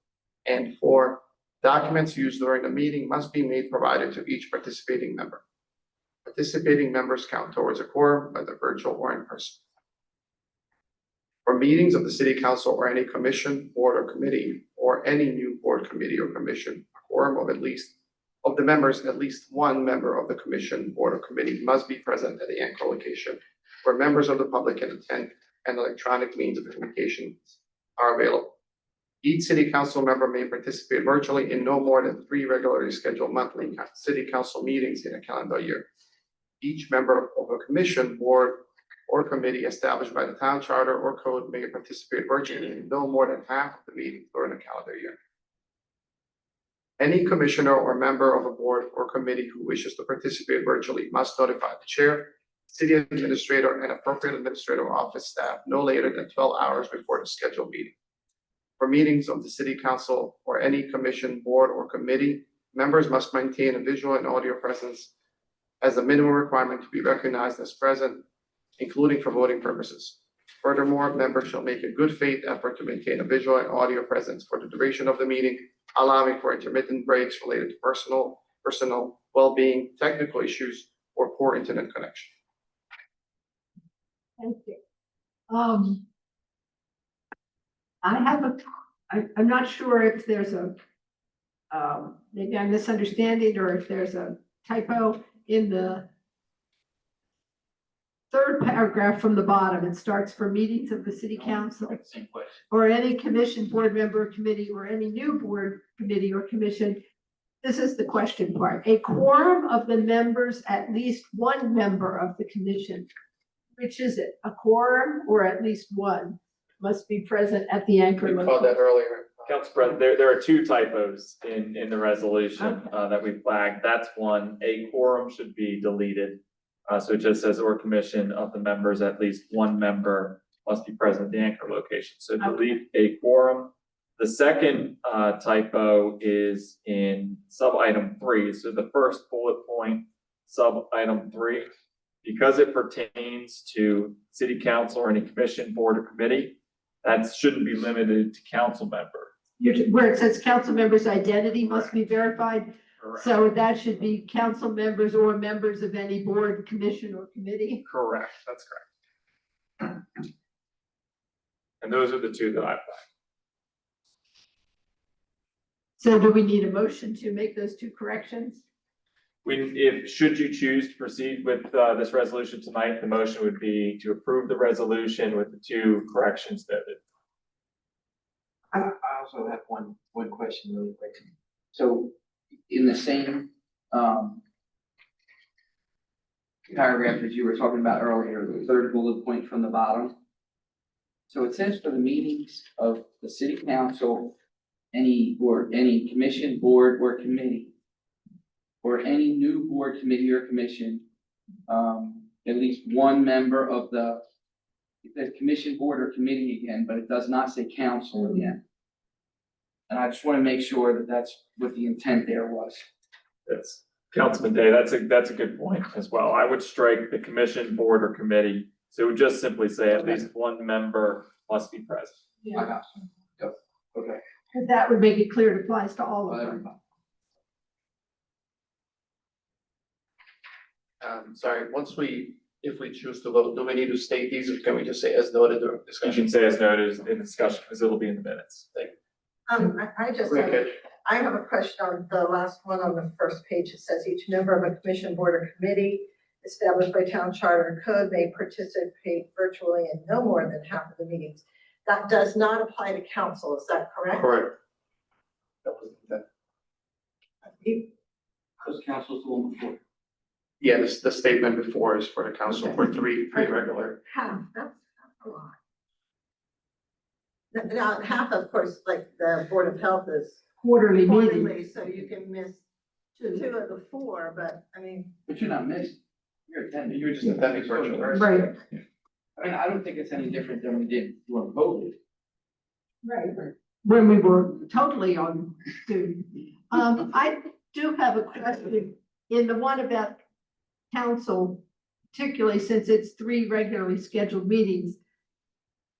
And 4, documents used during the meeting must be made provided to each participating member. Participating members count towards a quorum, whether virtual or in person. For meetings of the city council or any commission, board, or committee, or any new board, committee, or commission, a quorum of the members, at least one member of the commission, board, or committee must be present at the anchor location where members of the public can attend and electronic means of communication are available. Each city council member may participate virtually in no more than 3 regularly scheduled monthly city council meetings in a calendar year. Each member of a commission, board, or committee established by the town charter or code may participate virtually in no more than half of the meetings during a calendar year. Any commissioner or member of a board or committee who wishes to participate virtually must notify the chair, city administrator, and appropriate administrative office staff no later than 12 hours before the scheduled meeting. For meetings of the city council or any commission, board, or committee, members must maintain a visual and audio presence as a minimum requirement to be recognized as present, including for voting purposes. Furthermore, members shall make a good faith effort to maintain a visual and audio presence for the duration of the meeting, allowing for intermittent breaks related to personal well-being, technical issues, or poor internet connection. Thank you. I'm not sure if there's maybe I'm misunderstanding or if there's a typo in the third paragraph from the bottom. It starts for meetings of the city council Same question. or any commission, board member, committee, or any new board, committee, or commission. This is the question part. A quorum of the members, at least one member of the commission. Which is it? A quorum or at least one must be present at the anchor We location? called that earlier. Council President, there are 2 typos in the resolution, that we flagged. That's one, a quorum should be deleted. So it just says, or commission of the members, at least one member must be present at the anchor location. So delete a quorum. The second, typo is in sub-item 3. So the first bullet point, sub-item 3, because it pertains to city council or any commission, board, or committee, that shouldn't be limited to council member. Where it says council members' identity must be verified. Correct. So that should be council members or members of any board, commission, or committee. Correct, that's correct. And those are the 2 that I flagged. So do we need a motion to make those 2 corrections? Should you choose to proceed with this resolution tonight, the motion would be to approve the resolution with the 2 corrections noted. I also have one question really quick. So in the same, paragraph that you were talking about earlier, the third bullet point from the bottom. So it says for the meetings of the city council, any commission, board, or committee, or any new board, committee, or commission, at least one member of the commission, board, or committee again, but it does not say council again. And I just want to make sure that that's what the intent there was. That's Councilman Day, that's a good point as well. I would strike the commission, board, or committee. So it would just simply say at least one member must be present. I got you. Yep, okay. Because that would make it clear it applies to all of them. Sorry, if we choose to vote, do we need to state these or can we just say as noted during You discussion? can say as noted in discussion because it'll be in the minutes. Thank I just, you. Very good. I have a question on the last one on the first page. It says each member of a commission, board, or committee established by town charter and code may participate virtually in no more than half of the meetings. That does not apply to council, is that correct? Correct. That was that. Because council's the one before. Yeah, the statement before is for the council for three regular. Half, that's a lot. Now, half, of course, like the Board of Health is Quarterly quarterly, meeting. so you can miss two of the four, but I mean. But you're not missing. You're attending. You're just attending virtually. Right. I mean, I don't think it's any different than we did when COVID. Right. When we were totally on Zoom. I do have a question in the one about council, particularly since it's 3 regularly scheduled meetings.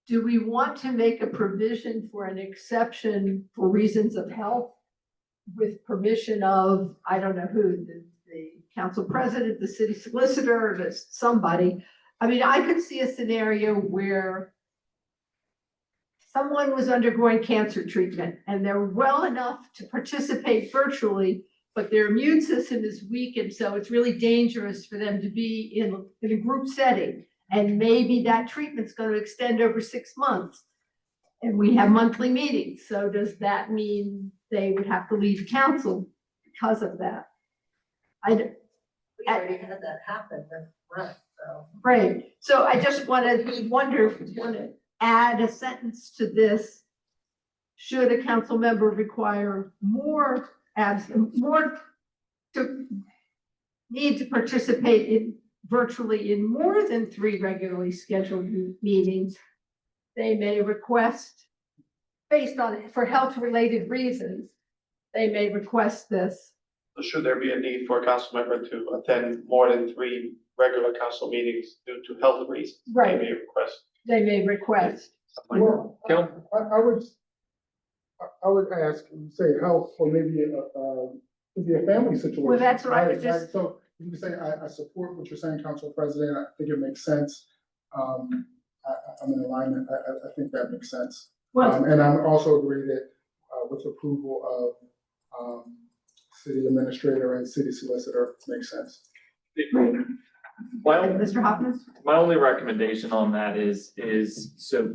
Do we want to make a provision for an exception for reasons of health with permission of, I don't know who, the council president, the city solicitor, or somebody? I mean, I could see a scenario where someone was undergoing cancer treatment and they're well enough to participate virtually, but their immune system is weak, and so it's really dangerous for them to be in a group setting. And maybe that treatment's going to extend over 6 months. And we have monthly meetings. So does that mean they would have to leave council because of that? We already had that happen with Brett, so. Right. So I just wonder if we want to add a sentence to this. Should a council member require more to need to participate in virtually in more than 3 regularly scheduled meetings, they may request, based on, for health-related reasons, they may request this. So should there be a need for a council member to attend more than 3 regular council meetings due to health reasons? Right. Maybe a request. They may request. Well, I would ask, say health, or maybe a family situation. Well, that's what I was right? just- So you can say, I support what you're saying, Council President, I think it makes sense. I'm in alignment, I think that makes sense. Well- And I also agree that, with approval of, city administrator and city solicitor, makes sense. Well, Mr. Hopkins? my only recommendation on that is so.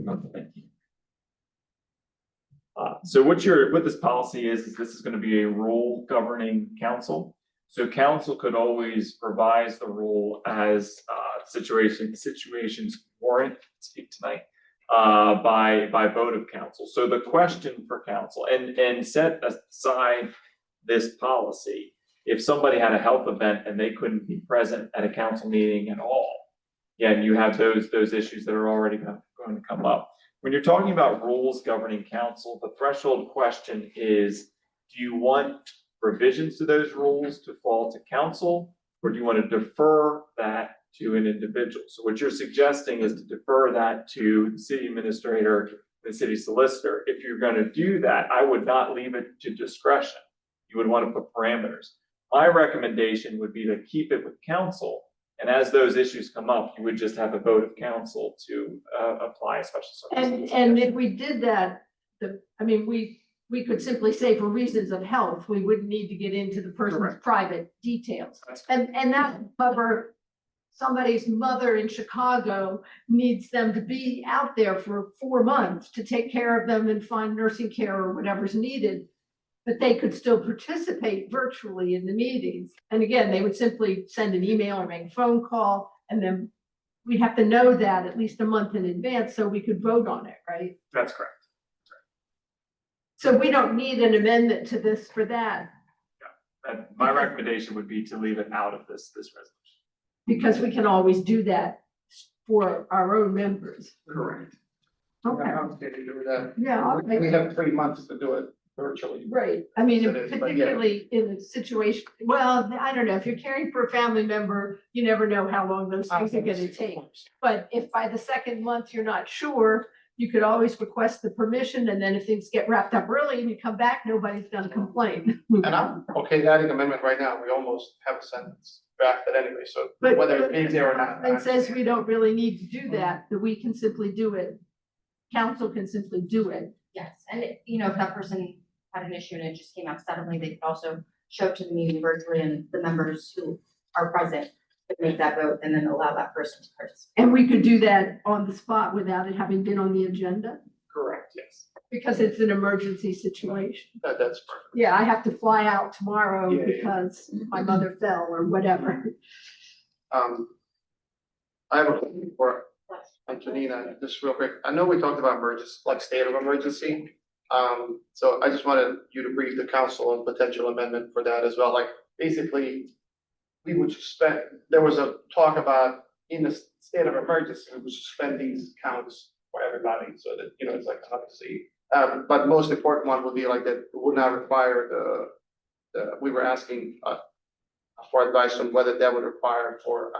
So what this policy is this is gonna be a rule governing council. So council could always revise the rule as, situations warrant, speak tonight, by vote of council. So the question for council, and set aside this policy, if somebody had a health event and they couldn't be present at a council meeting at all, yeah, and you have those issues that are already going to come up. When you're talking about rules governing council, the threshold question is, do you want revisions to those rules to fall to council, or do you want to defer that to an individual? So what you're suggesting is to defer that to the city administrator, the city solicitor. If you're going to do that, I would not leave it to discretion. You would want to put parameters. My recommendation would be to keep it with council. And as those issues come up, you would just have a vote of council to apply a special circumstance. And if we did that, we could simply say for reasons of health, we wouldn't need to get into the person's Correct. private details. And that would cover somebody's mother in Chicago needs them to be out there for 4 months to take care of them and find nursing care or whatever's needed. but they could still participate virtually in the meetings. And again, they would simply send an email or make a phone call, and then we'd have to know that at least a month in advance so we could vote on it, right? That's correct. So we don't need an amendment to this for that, And my recommendation would be to leave it out of this resolution. because we can always do that for our own members. Correct. Okay. I'm okay to do that. Yeah, okay. We have 3 months to do it virtually. Right, I mean, It is, but yeah. particularly in a situation, well, I don't know, if you're caring for a family member, you never know how long those things are gonna take. But if by the second month you're not sure, you could always request the permission, and then if things get wrapped up early and you come back, nobody's gonna complain. And I'm okay adding amendment right now. We almost have a sentence drafted anyway, so But- whether it means there or not. It says we don't really need to do that we can simply do it. Council can simply do it. Yes, and you know, if that person had an issue and it just came up suddenly, they could also show up to the meeting virtually, and the members who are present could make that vote and then allow that person to participate. And we could do that on the spot without it having been on the agenda, Correct, yes. because it's an emergency situation. That's perfect. Yeah, I have to fly out tomorrow Yeah, yeah. because my mother fell or whatever. I have a question for Antonina, just real quick. I know we talked about emergency, like state of emergency. So I just wanted you to brief the council on potential amendment for that as well. Like, basically, we would suspend, there was a talk about in the state of emergency, we would suspend these counts for everybody so that, you know, it's like obviously. But most important one would be like that would not require we were asking for advice on whether that would require for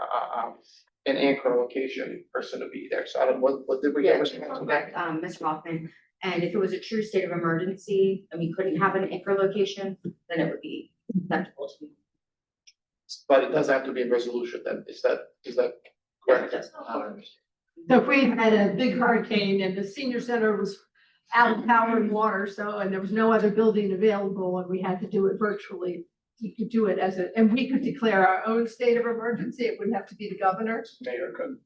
an anchor location person to be there. So I don't, what did we get? Correct, Mr. Hoffman, and if it was a true state of emergency and we couldn't have an anchor location, then it would be acceptable to me. But it doesn't have to be a resolution then, is that correct? So if we had a big hurricane and the senior center was out of power and water, and there was no other building available and we had to do it virtually, we could do it and we could declare our own state of emergency. It wouldn't have to be the governor. Mayor could.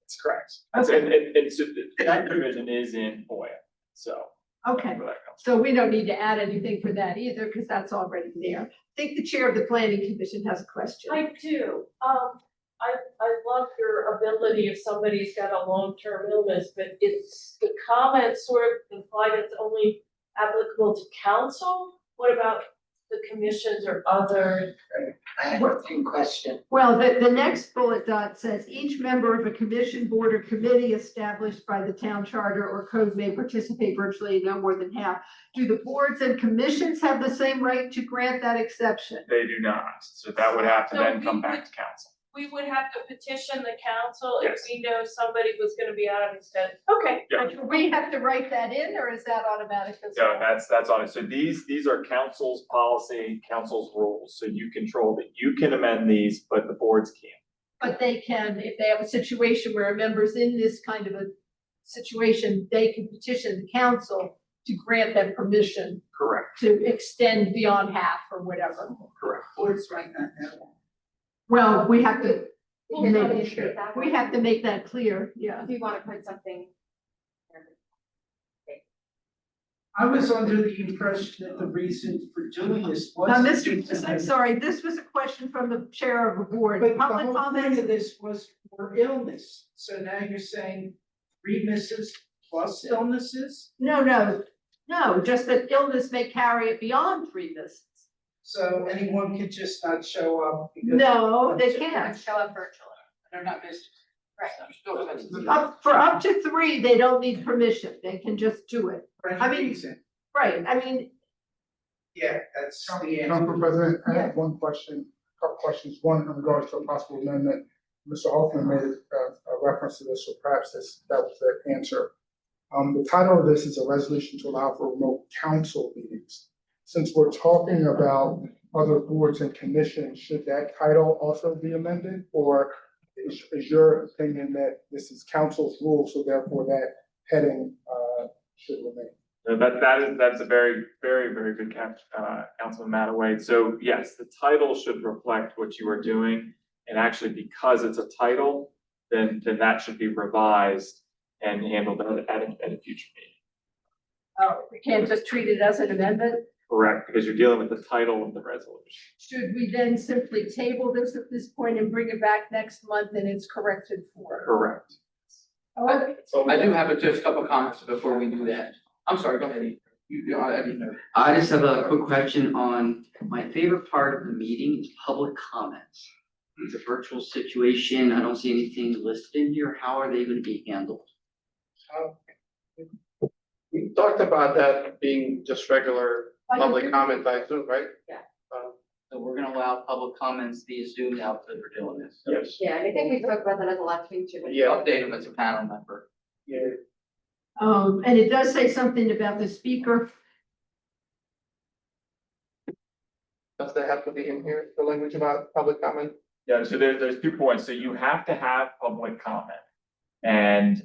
That's correct. Okay. And so that provision is in FOIA, so. Okay, so we don't need to add anything for that either, because that's already there. I think the chair of the planning commission has a question. I do. I love your ability if somebody's got a long-term illness, but it's the comment sort of implied it's only applicable to council. What about the commissions or other? I have a question. Well, the next bullet dot says each member of a commission, board, or committee established by the town charter or code may participate virtually, no more than half. Do the boards and commissions have the same right to grant that exception? They do not, so that would have to So then we come back would- to council. We would have to petition the council if Yes. we know somebody was gonna be out instead. Okay. Yeah. Do we have to write that in, or is that automatic as No, well? that's on it. So these are council's policy, council's rules, so you control that. You can amend these, but the boards can't. But they can, if they have a situation where a member's in this kind of a situation, they can petition the council to grant them permission Correct. to extend beyond half or whatever. Correct. Boards right now. Well, we have to, We'll negotiate that. we have to make that clear, yeah. If you want to put something. I was under the impression that the reason for doing this was. Now, Mr., I'm sorry, this was a question from the chair of the board. But the Public whole point comments, of this was for illness, so now you're saying 3 misses plus illnesses? no, just that illness may carry it beyond 3 visits. So anyone could just not show up because. No, they can't. Show up virtually. They're not missed. Up, for up to 3, they don't need permission, they can just do it. I mean, Reason. right, I mean, Yeah, that's the answer. Council President, I Yeah. have one question, couple questions. One in regards to a possible amendment. Mr. Hoffman made a reference to this, so perhaps that was the answer. The title of this is a resolution to allow for remote council meetings. Since we're talking about other boards and commissions, should that title also be amended? Or is your opinion that this is council's rule, so therefore that heading should remain? No, that's a very, very, very good catch, Councilman Mataway. So yes, the title should reflect what you are doing. And actually, because it's a title, then that should be revised and handled at a future meeting. Oh, we can't just treat it as an amendment? Correct, because you're dealing with the title of the resolution. Should we then simply table this at this point and bring it back next month and it's corrected for? Correct. Oh, I do have just a couple comments before we do that. I'm sorry, go ahead. I didn't know. I just have a quick question on my favorite part of the meeting is public comments. It's a virtual situation. I don't see anything listed in here. How are they gonna be handled? We talked about that being just regular public comment by Zoom, right? Yeah. So we're gonna allow public comments via Zoom now that we're doing this. Yes. Yeah, and I think we talked about that at the last meeting too. Yeah. Update them as a panel member. Yeah. and it does say something about the speaker. Does that have to be in here, the language about public comment? Yeah, so there's 2 points. So you have to have public comment. And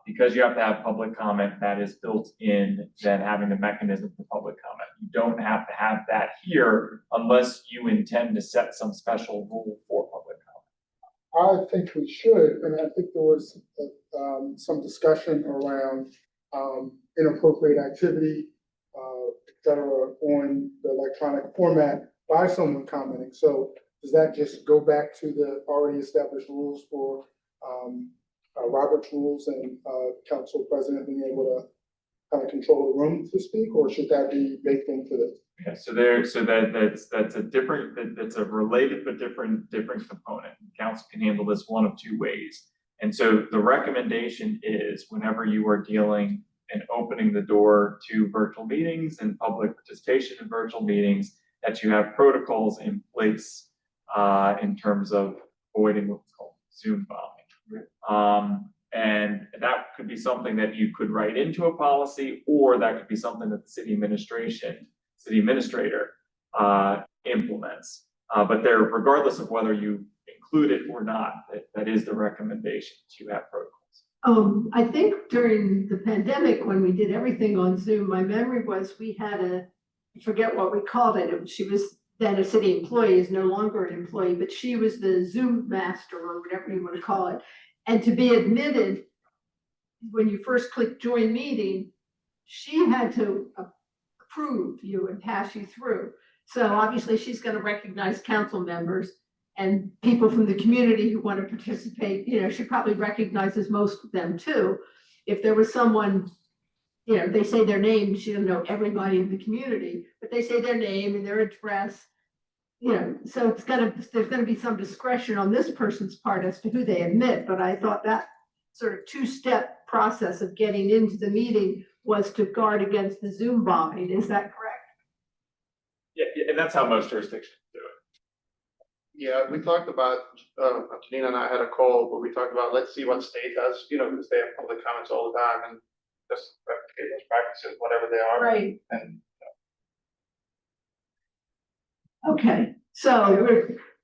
because you have to have public comment, that is built in, then having the mechanism for public comment. You don't have to have that here unless you intend to set some special rule for public comment. I think we should, and I think there was some discussion around inappropriate activity, et cetera, on the electronic format by someone commenting. So does that just go back to the already established rules for Robert's rules and council president being able to kind of control the room to speak, or should that be baked into this? Yeah, so that's a different, that's a related but different component. Council can handle this one of 2 ways. And so the recommendation is whenever you are dealing and opening the door to virtual meetings and public participation in virtual meetings, that you have protocols in place in terms of avoiding what's called Zoom bombing. And that could be something that you could write into a policy, or that could be something that the city administrator implements. But there, regardless of whether you include it or not, that is the recommendation to have protocols. I think during the pandemic, when we did everything on Zoom, my memory was we had I forget what we called it. She was then a city employee, is no longer an employee, but she was the Zoom master or whatever you want to call it. And to be admitted, when you first click join meeting, she had to approve you and pass you through. So obviously she's going to recognize council members and people from the community who want to participate. She probably recognizes most of them too. If there was someone, they say their name, she doesn't know everybody in the community, but they say their name and their address. So there's gonna be some discretion on this person's part as to who they admit, but I thought that sort of 2-step process of getting into the meeting was to guard against the Zoom bombing. Is that correct? Yeah, and that's how most jurisdictions do it. Yeah, we talked about, Janina and I had a call where we talked about, let's see what state does, because they have public comments all the time and just replicate those practices, whatever they are. Right. And Okay, so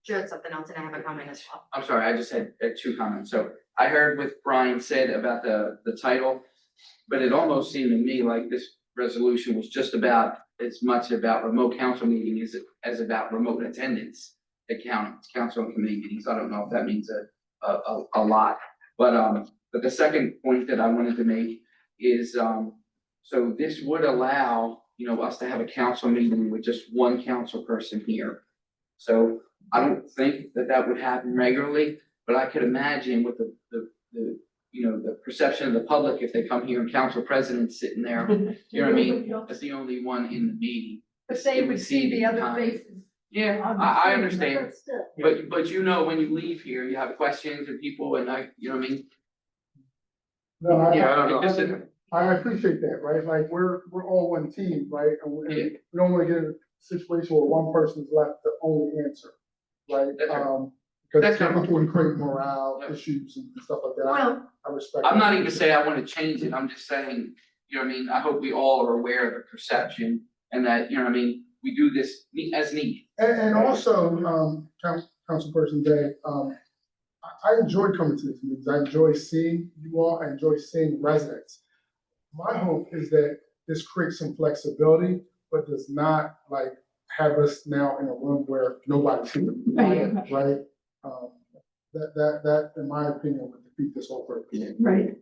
Just something else, and I have a comment as well. I'm sorry, I just had 2 comments. So I heard what Brian said about the title, but it almost seemed to me like this resolution was just about as much about remote council meeting as about remote attendance at council and committee meetings. I don't know if that means a lot, but the second point that I wanted to make is so this would allow us to have a council meeting with just one council person here. So I don't think that would happen regularly, but I could imagine with the perception of the public, if they come here and council president's sitting there, you know what I mean? As the only one in the meeting. But they would see the other faces. Yeah, I understand, but when you leave here, you have questions and people and you know what I mean? No, I appreciate that, right? Like, we're all one team, right? And we don't want to get in a situation where one person's left to only answer, right? Because it can create morale issues and stuff like that. Well, I respect. I'm not even saying I want to change it, I'm just saying, you know what I mean? I hope we all are aware of the perception and that, you know what I mean? We do this as needed. And also, Councilperson Day, I enjoy coming to these meetings. I enjoy seeing you all. I enjoy seeing residents. My hope is that this creates some flexibility, but does not have us now in a room where nobody's here. Right? That, in my opinion, would defeat this whole purpose. Right.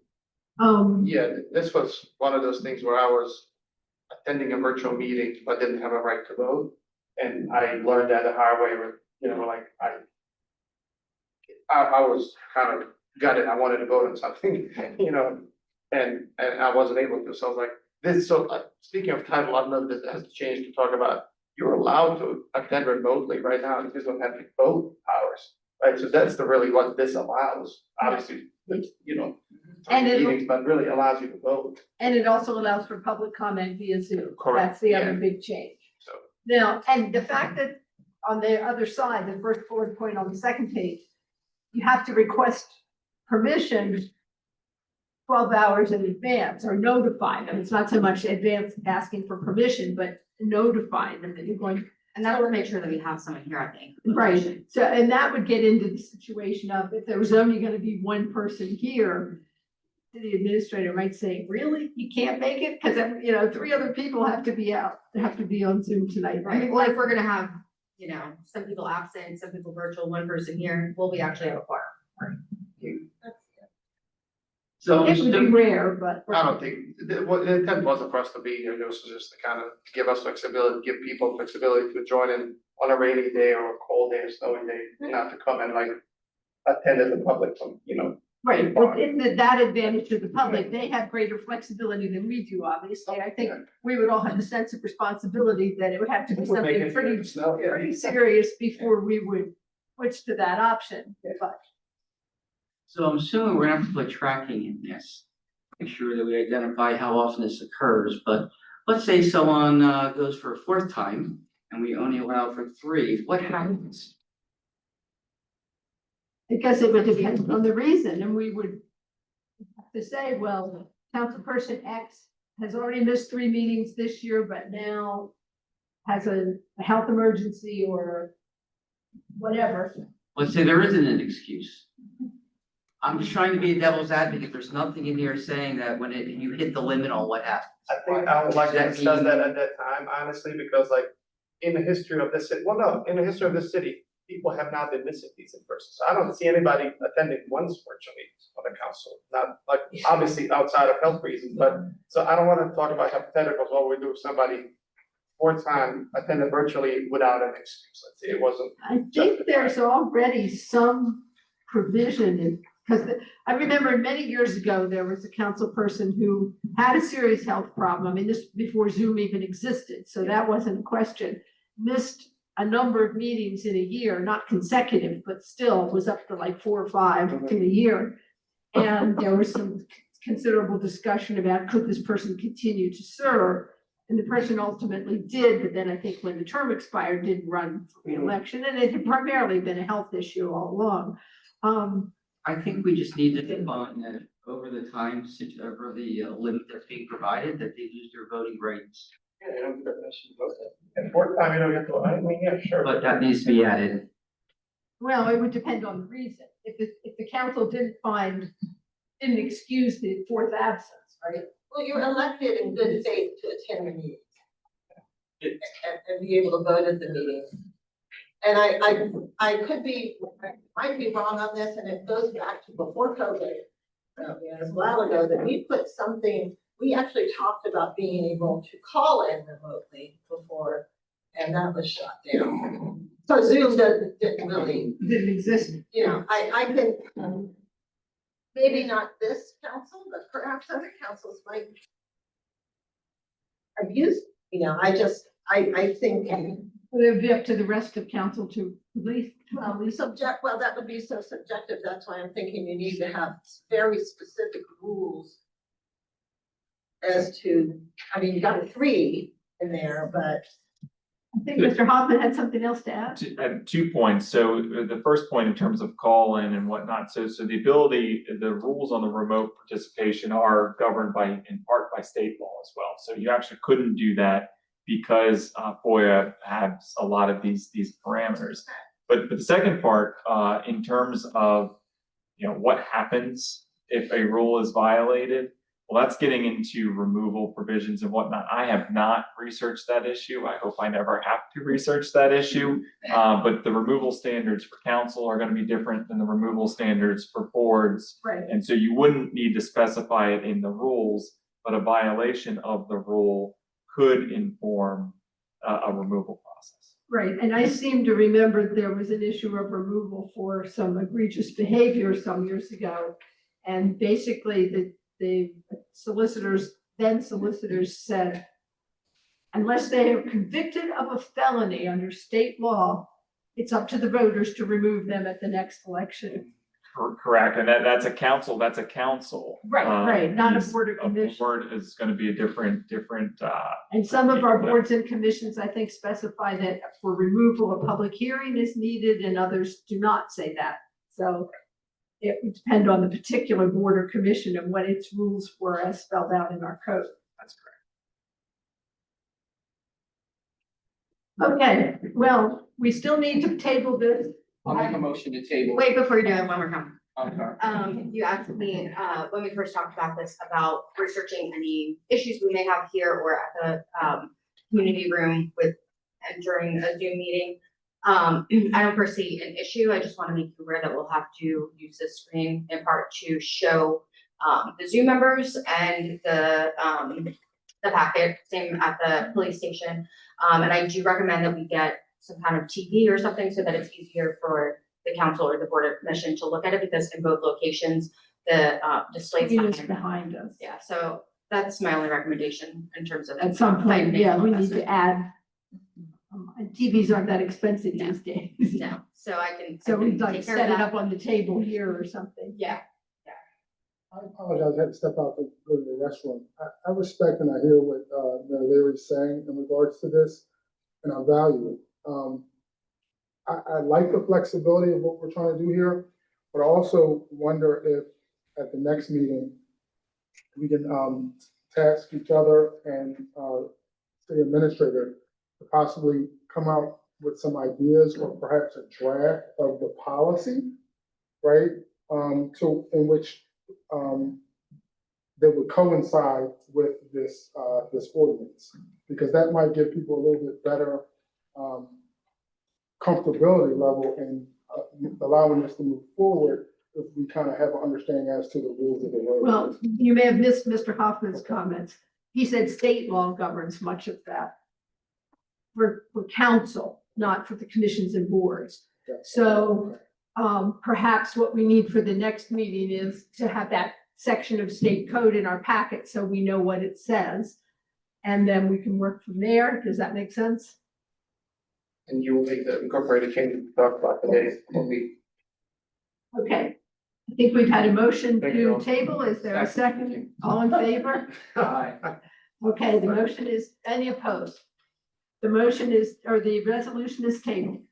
yeah, this was one of those things where I was attending a virtual meeting but didn't have a right to vote. And I learned that the hard way with, you know, like I was kind of gutted. I wanted to vote on something, you know, and I wasn't able to. So I was like, this, so speaking of title, I don't know if this has changed to talk about, you're allowed to attend remotely right now. You just don't have the vote powers, right? So that's the really what this allows, obviously, you know, And it- meetings, but really allows you to vote. And it also allows for public comment via Zoom. Correct, That's the other yeah. big change. So, Now, and the fact that on the other side, the first bullet point on the second page, you have to request permission 12 hours in advance or notify them. It's not so much advance asking for permission, but notifying them that you're going. And that would make sure that we have someone here at the inclusion. Right, so, and that would get into the situation of if there was only gonna be one person here, the administrator might say, really, you can't make it? Cause, you know, 3 other people have to be out, have to be on Zoom tonight, Right, right? well, if we're gonna have, you know, some people absent, some people virtual, one person here, will we actually have a quorum? So, It would be rare, but. I don't think, the intent wasn't for us to be here, it was just to kind of give us flexibility, give people flexibility to join in on a rainy day or a cold day or snowy day, not to come and like attend as a public, you know. Right, but in that advantage to the public, they have greater flexibility than we do, obviously. I think we would all have a sense of responsibility that it would have to be We're making something pretty, snow, yeah. pretty serious before we would switch to that option, but. so I'm assuming we're gonna have to put tracking in this. Make sure that we identify how often this occurs, but let's say someone goes for a 4th time and we only allow for 3, what happens? Because it would depend on the reason, and we would have to say, well, councilperson X has already missed 3 meetings this year, but now has a health emergency or whatever. Let's say there isn't an excuse. I'm just trying to be a devil's advocate. There's nothing in here saying that when you hit the limit on what happens. I think I would like to Does that discuss mean- that at that time, honestly, because like, in the history of this city, well, no, in the history of this city, people have not been missing these in person. So I don't see anybody attending once virtually on the council, not like, obviously outside of health reasons, but, so I don't wanna talk about hypotheticals, what we do if somebody 4th time attended virtually without an excuse, let's say it wasn't. I think there's already some provision in, because I remember many years ago, there was a council person who had a serious health problem. I mean, this before Zoom even existed, so that wasn't a question. Missed a number of meetings in a year, not consecutive, but still was up to like 4 or 5 in a year. And there was some considerable discussion about could this person continue to serve? And the person ultimately did, but then I think when the term expired, didn't run for re-election, and it had primarily been a health issue all along. I think we just need to define that over the time, over the limit that's being provided, that they use their voting rights. Yeah, they don't get permission to vote. And 4th time, you don't get to, I mean, yeah, sure. But that needs to be added. Well, it would depend on the reason. If the council didn't excuse the 4th absence, right? Well, you're elected in good faith to attend the meeting. And be able to vote at the meeting. And I could be, might be wrong on this, and it goes back to before COVID. A while ago, that we put something, we actually talked about being able to call in remotely before, and that was shut down. So Zoom didn't really, Didn't exist. you know, I can, maybe not this council, but perhaps other councils might abuse, you know, I think. Well, it would be up to the rest of council to release. Well, that would be so subjective, that's why I'm thinking you need to have very specific rules as to, I mean, you got 3 in there, but. I think Mr. Hoffman had something else to add. 2 points. So the first point in terms of call in and whatnot. So the ability, the rules on the remote participation are governed in part by state law as well. So you actually couldn't do that because FOIA has a lot of these parameters. But the second part, in terms of, you know, what happens if a rule is violated, well, that's getting into removal provisions and whatnot. I have not researched that issue. I hope I never have to research that issue. But the removal standards for council are going to be different than the removal standards for boards. Right. And so you wouldn't need to specify it in the rules, but a violation of the rule could inform a removal process. Right, and I seem to remember there was an issue of removal for some egregious behavior some years ago. And basically the solicitors said, unless they are convicted of a felony under state law, it's up to the voters to remove them at the next election. Correct, and that's a council, Right, not a piece. board or commission. Board is gonna be a different, And some of our boards and commissions, I think, specify that for removal, a public hearing is needed, and others do not say that. So it would depend on the particular board or commission and what its rules were as spelled out in our code. that's correct. Okay, well, we still need to table this. I'll make a motion to table. Wait, before you do it, one more time. I'm sorry. You asked me, when we first talked about this, about researching any issues we may have here or at the, community room with, and during a Zoom meeting. I don't foresee an issue. I just want to make you aware that we'll have to use this screen in part to show, the Zoom members and the packet, same at the police station. And I do recommend that we get some kind of TV or something so that it's easier for the council or the board of commission to look at it, because in both locations, the displays Screen is behind us. Yeah, so that's my only recommendation in terms of. At some point, finding yeah, we need investment. to add. And TVs aren't that expensive these days. No, so I can. So I can we'd like take care set of it that. up on the table here or something. Yeah, I apologize, I had to step out to go to the restroom. I respect and I hear what, Mayor Leary's saying in regards to this, and I value it. I like the flexibility of what we're trying to do here, but I also wonder if at the next meeting, we can, task each other and, city administrator to possibly come out with some ideas or perhaps a draft of the policy, right? So in which, that would coincide with this, this ordinance, because that might give people a little bit better, comfortability level in allowing us to move forward if we kind of have an understanding as to the rules of the road. Well, you may have missed Mr. Hoffman's comments. He said state law governs much of that. For council, not for the commissions and boards. So, perhaps what we need for the next meeting is to have that section of state code in our packet so we know what it says. And then we can work from there. Does that make sense? And you will make the incorporated changes we talked about today, will be. Okay. I think we've had a motion Thank you. to table. Is there a second? All in favor? Okay, the motion is, any opposed? The motion is, or the resolution is tabled.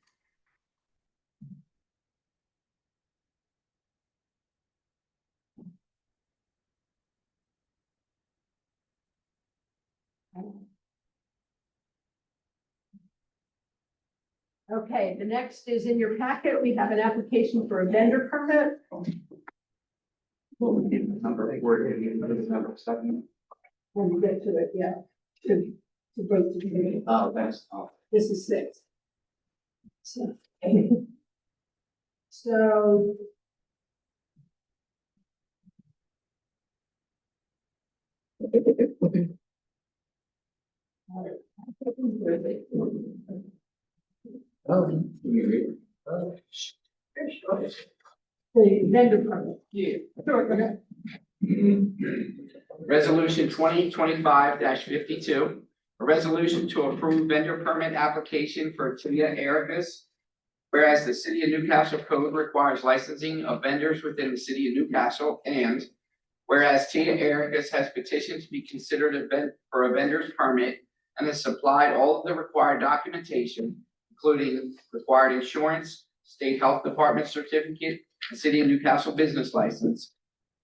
Okay, the next is in your packet. We have an application for a vendor permit. Number 7. When we get to it, yeah, to vote to be. Oh, that's, This is 6. So. The vendor permit. Yeah. Sure, go ahead. Resolution 2025-52, a resolution to approve vendor permit application for Tia Ericus. Whereas the city of Newcastle code requires licensing of vendors within the city of Newcastle, and whereas Tia Ericus has petitioned to be considered for a vendor's permit and has supplied all of the required documentation, including required insurance, state health department certificate, and city of Newcastle business license.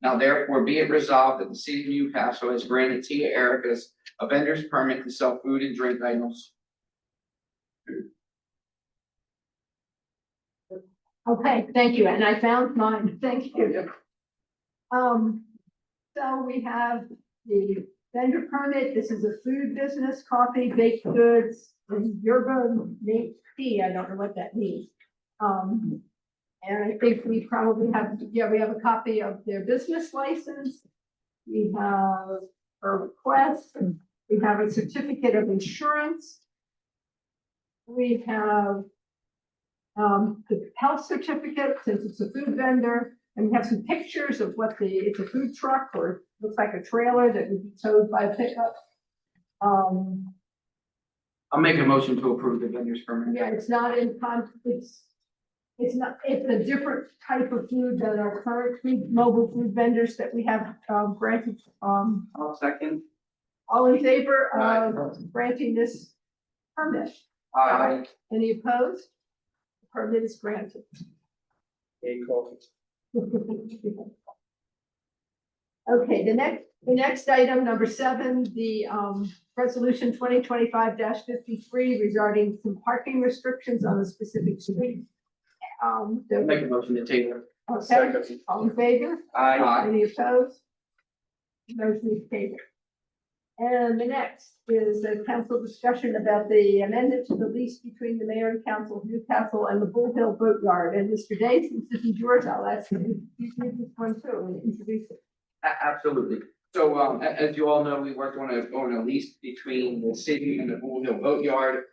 Now therefore be it resolved that the city of Newcastle has granted Tia Ericus a vendor's permit to sell food and drink items. Okay, thank you, and I found mine, thank you. So we have the vendor permit, this is a food business, coffee, baked goods, and yerba mate tea, I don't know what that means. And I think we probably have, yeah, we have a copy of their business license. We have a request, We have a certificate of insurance. We have the health certificate, since it's a food vendor, and we have some pictures of what it's a food truck or looks like a trailer that would be towed by a pickup. I'll make a motion to approve the vendor's permit. Yeah, it's not in it's not, it's a different type of food than our current mobile food vendors that we have granted. I'll second. All in favor of granting this permit? Aye. Any opposed? The permit is granted. A coffee. Okay, the next item, number 7, the resolution 2025-53 regarding some parking restrictions on a specific street. I'll make a motion to table. Okay, all in favor? Aye. Any opposed? Motion is tabled. And the next is a council discussion about the amendment to the lease between the mayor and council of Newcastle and the Bull Hill Boatyard. And Mr. Day, since this is yours, I'll ask you to introduce this one too and introduce it. Absolutely. So, as you all know, we worked on a lease between the city and the Bull Hill Boatyard.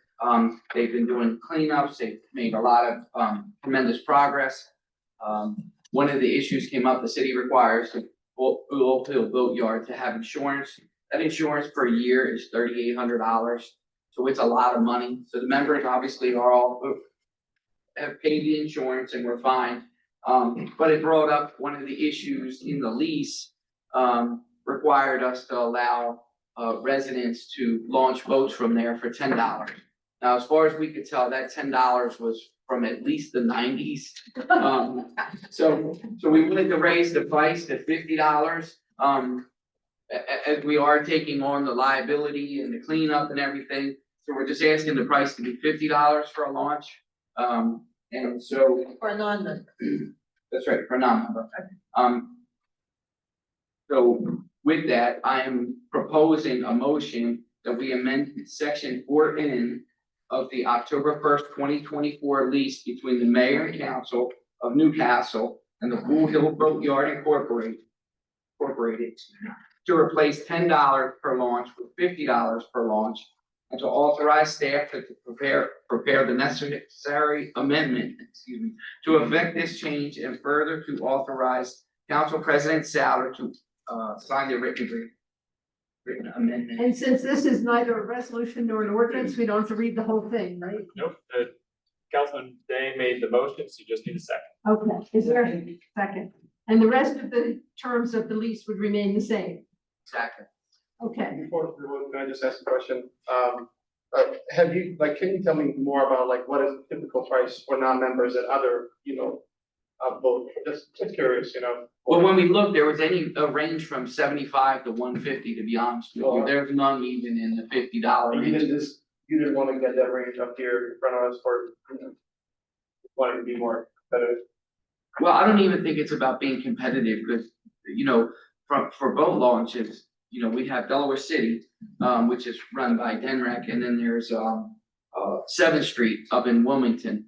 They've been doing cleanups. They've made a lot of tremendous progress. One of the issues came up, the city requires the Bull Hill Boatyard to have insurance. That insurance per year is $3,800. So it's a lot of money. So the members obviously are all have paid the insurance and we're fine. But it brought up one of the issues in the lease, required us to allow residents to launch boats from there for $10. Now, as far as we could tell, that $10 was from at least the 90s. So we wanted to raise the price to $50. As we are taking on the liability and the cleanup and everything. So we're just asking the price to be $50 for a launch. And so. For a non-member. That's right, for a non-member. So with that, I am proposing a motion that we amend section 4N of the October 1st, 2024 lease between the mayor and council of Newcastle and the Bull Hill Boatyard Incorporated to replace $10 per launch with $50 per launch, and to authorize staff to prepare the necessary amendment, to effect this change, and further to authorize Council President Souter to sign the written amendment. And since this is neither a resolution nor an ordinance, we don't have to read the whole thing, right? Nope, Councilman Day made the motion, so you just need a second. Okay, is there a second? And the rest of the terms of the lease would remain the same? Exactly. Okay. Before we move, can I just ask a question? Have you, can you tell me more about what is the typical price for non-members at other, boat? Just curious, Well, when we looked, there was a range from 75 to 150, to be honest with you. There's none even in the $50 range. You didn't want to get that range up here in front of us for, wanting to be more competitive. Well, I don't even think it's about being competitive because, for boat launches, we have Delaware City, which is run by Denrec, and then there's 7th Street up in Wilmington,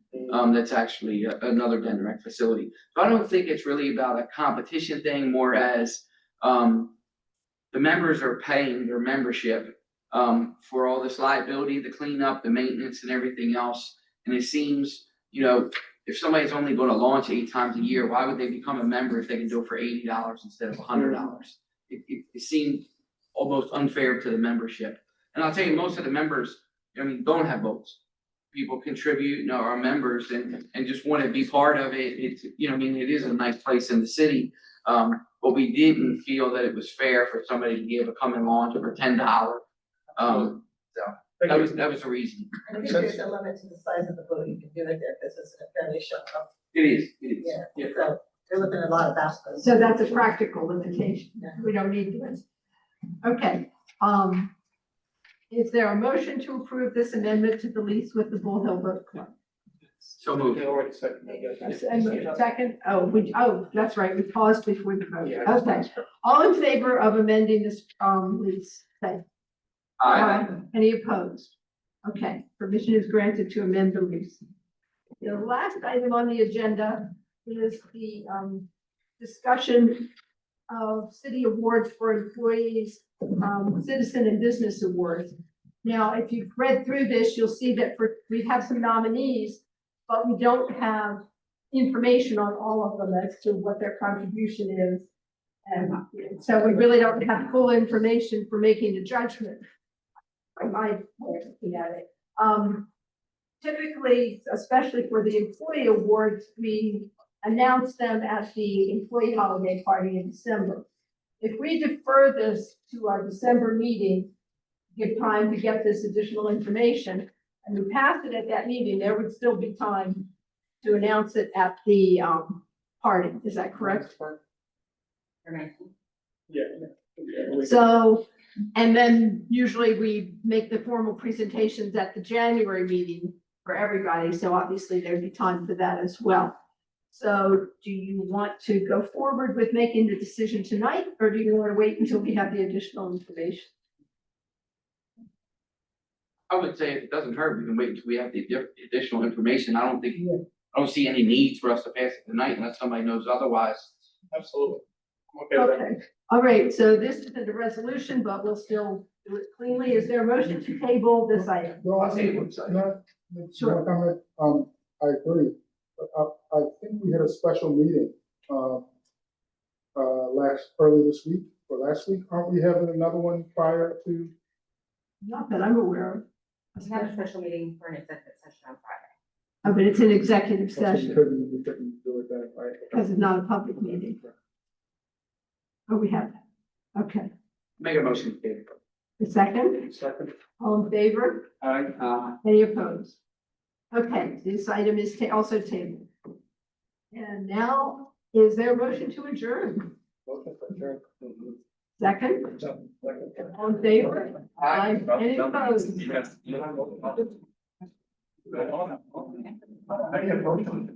that's actually another Denrec facility. So I don't think it's really about a competition thing, more as the members are paying their membership for all this liability, the cleanup, the maintenance, and everything else. And it seems, if somebody's only going to launch 8 times a year, why would they become a member if they can do it for $80 instead of $100? It seemed almost unfair to the membership. And I'll tell you, most of the members, don't have boats. People contribute, are members and just want to be part of it. It's, it is a nice place in the city. But we didn't feel that it was fair for somebody to be able to come and launch for $10. So that was the reason. I think there's a limit to the size of the boat you can do it there, because it's a fairly short boat. It is. Yeah, so they're looking at a lot of baskets. So that's a practical limitation. We don't need this. Okay, is there a motion to approve this amendment to the lease with the Bull Hill Boat Club? So moved. Second, that's right, we paused before the vote. Yeah, Okay, all in favor of amending this lease, say Aye. Any opposed? Okay, permission is granted to amend the lease. The last item on the agenda is the discussion of city awards for employees, citizen and business awards. Now, if you've read through this, you'll see that we have some nominees, but we don't have information on all of them as to what their contribution is. And so we really don't have full information for making a judgment. By my way of looking at it. Typically, especially for the employee awards, we announce them at the employee holiday party in December. If we defer this to our December meeting, give time to get this additional information, and we pass it at that meeting, there would still be time to announce it at the party. Is that correct? Yeah. So, and then usually we make the formal presentations at the January meeting for everybody, so obviously there'd be time for that as well. So do you want to go forward with making the decision tonight, or do you want to wait until we have the additional information? I would say if it doesn't hurt, we can wait until we have the additional information. I don't see any needs for us to pass it tonight unless somebody knows otherwise. Absolutely. I'm okay with that. Okay, all right, so this isn't a resolution, but we'll still do it cleanly. Is there a motion to table this item? No, I think, Sure. comment, I agree, but I think we had a special meeting, early this week, or last week, aren't we having another one prior to? Not that I'm aware of. We have a special meeting for an executive session on Friday. Oh, but it's an executive So we session, couldn't do it then, right? because it's not a public meeting. Oh, we have that. Okay. Make a motion, David. A second? Second. All in favor? Aye. Any opposed? Okay, this item is also tabled. And now, is there a motion to adjourn? Motion for adjourned. Second? Second. All in favor? Aye. Any opposed? Yes. I have motion.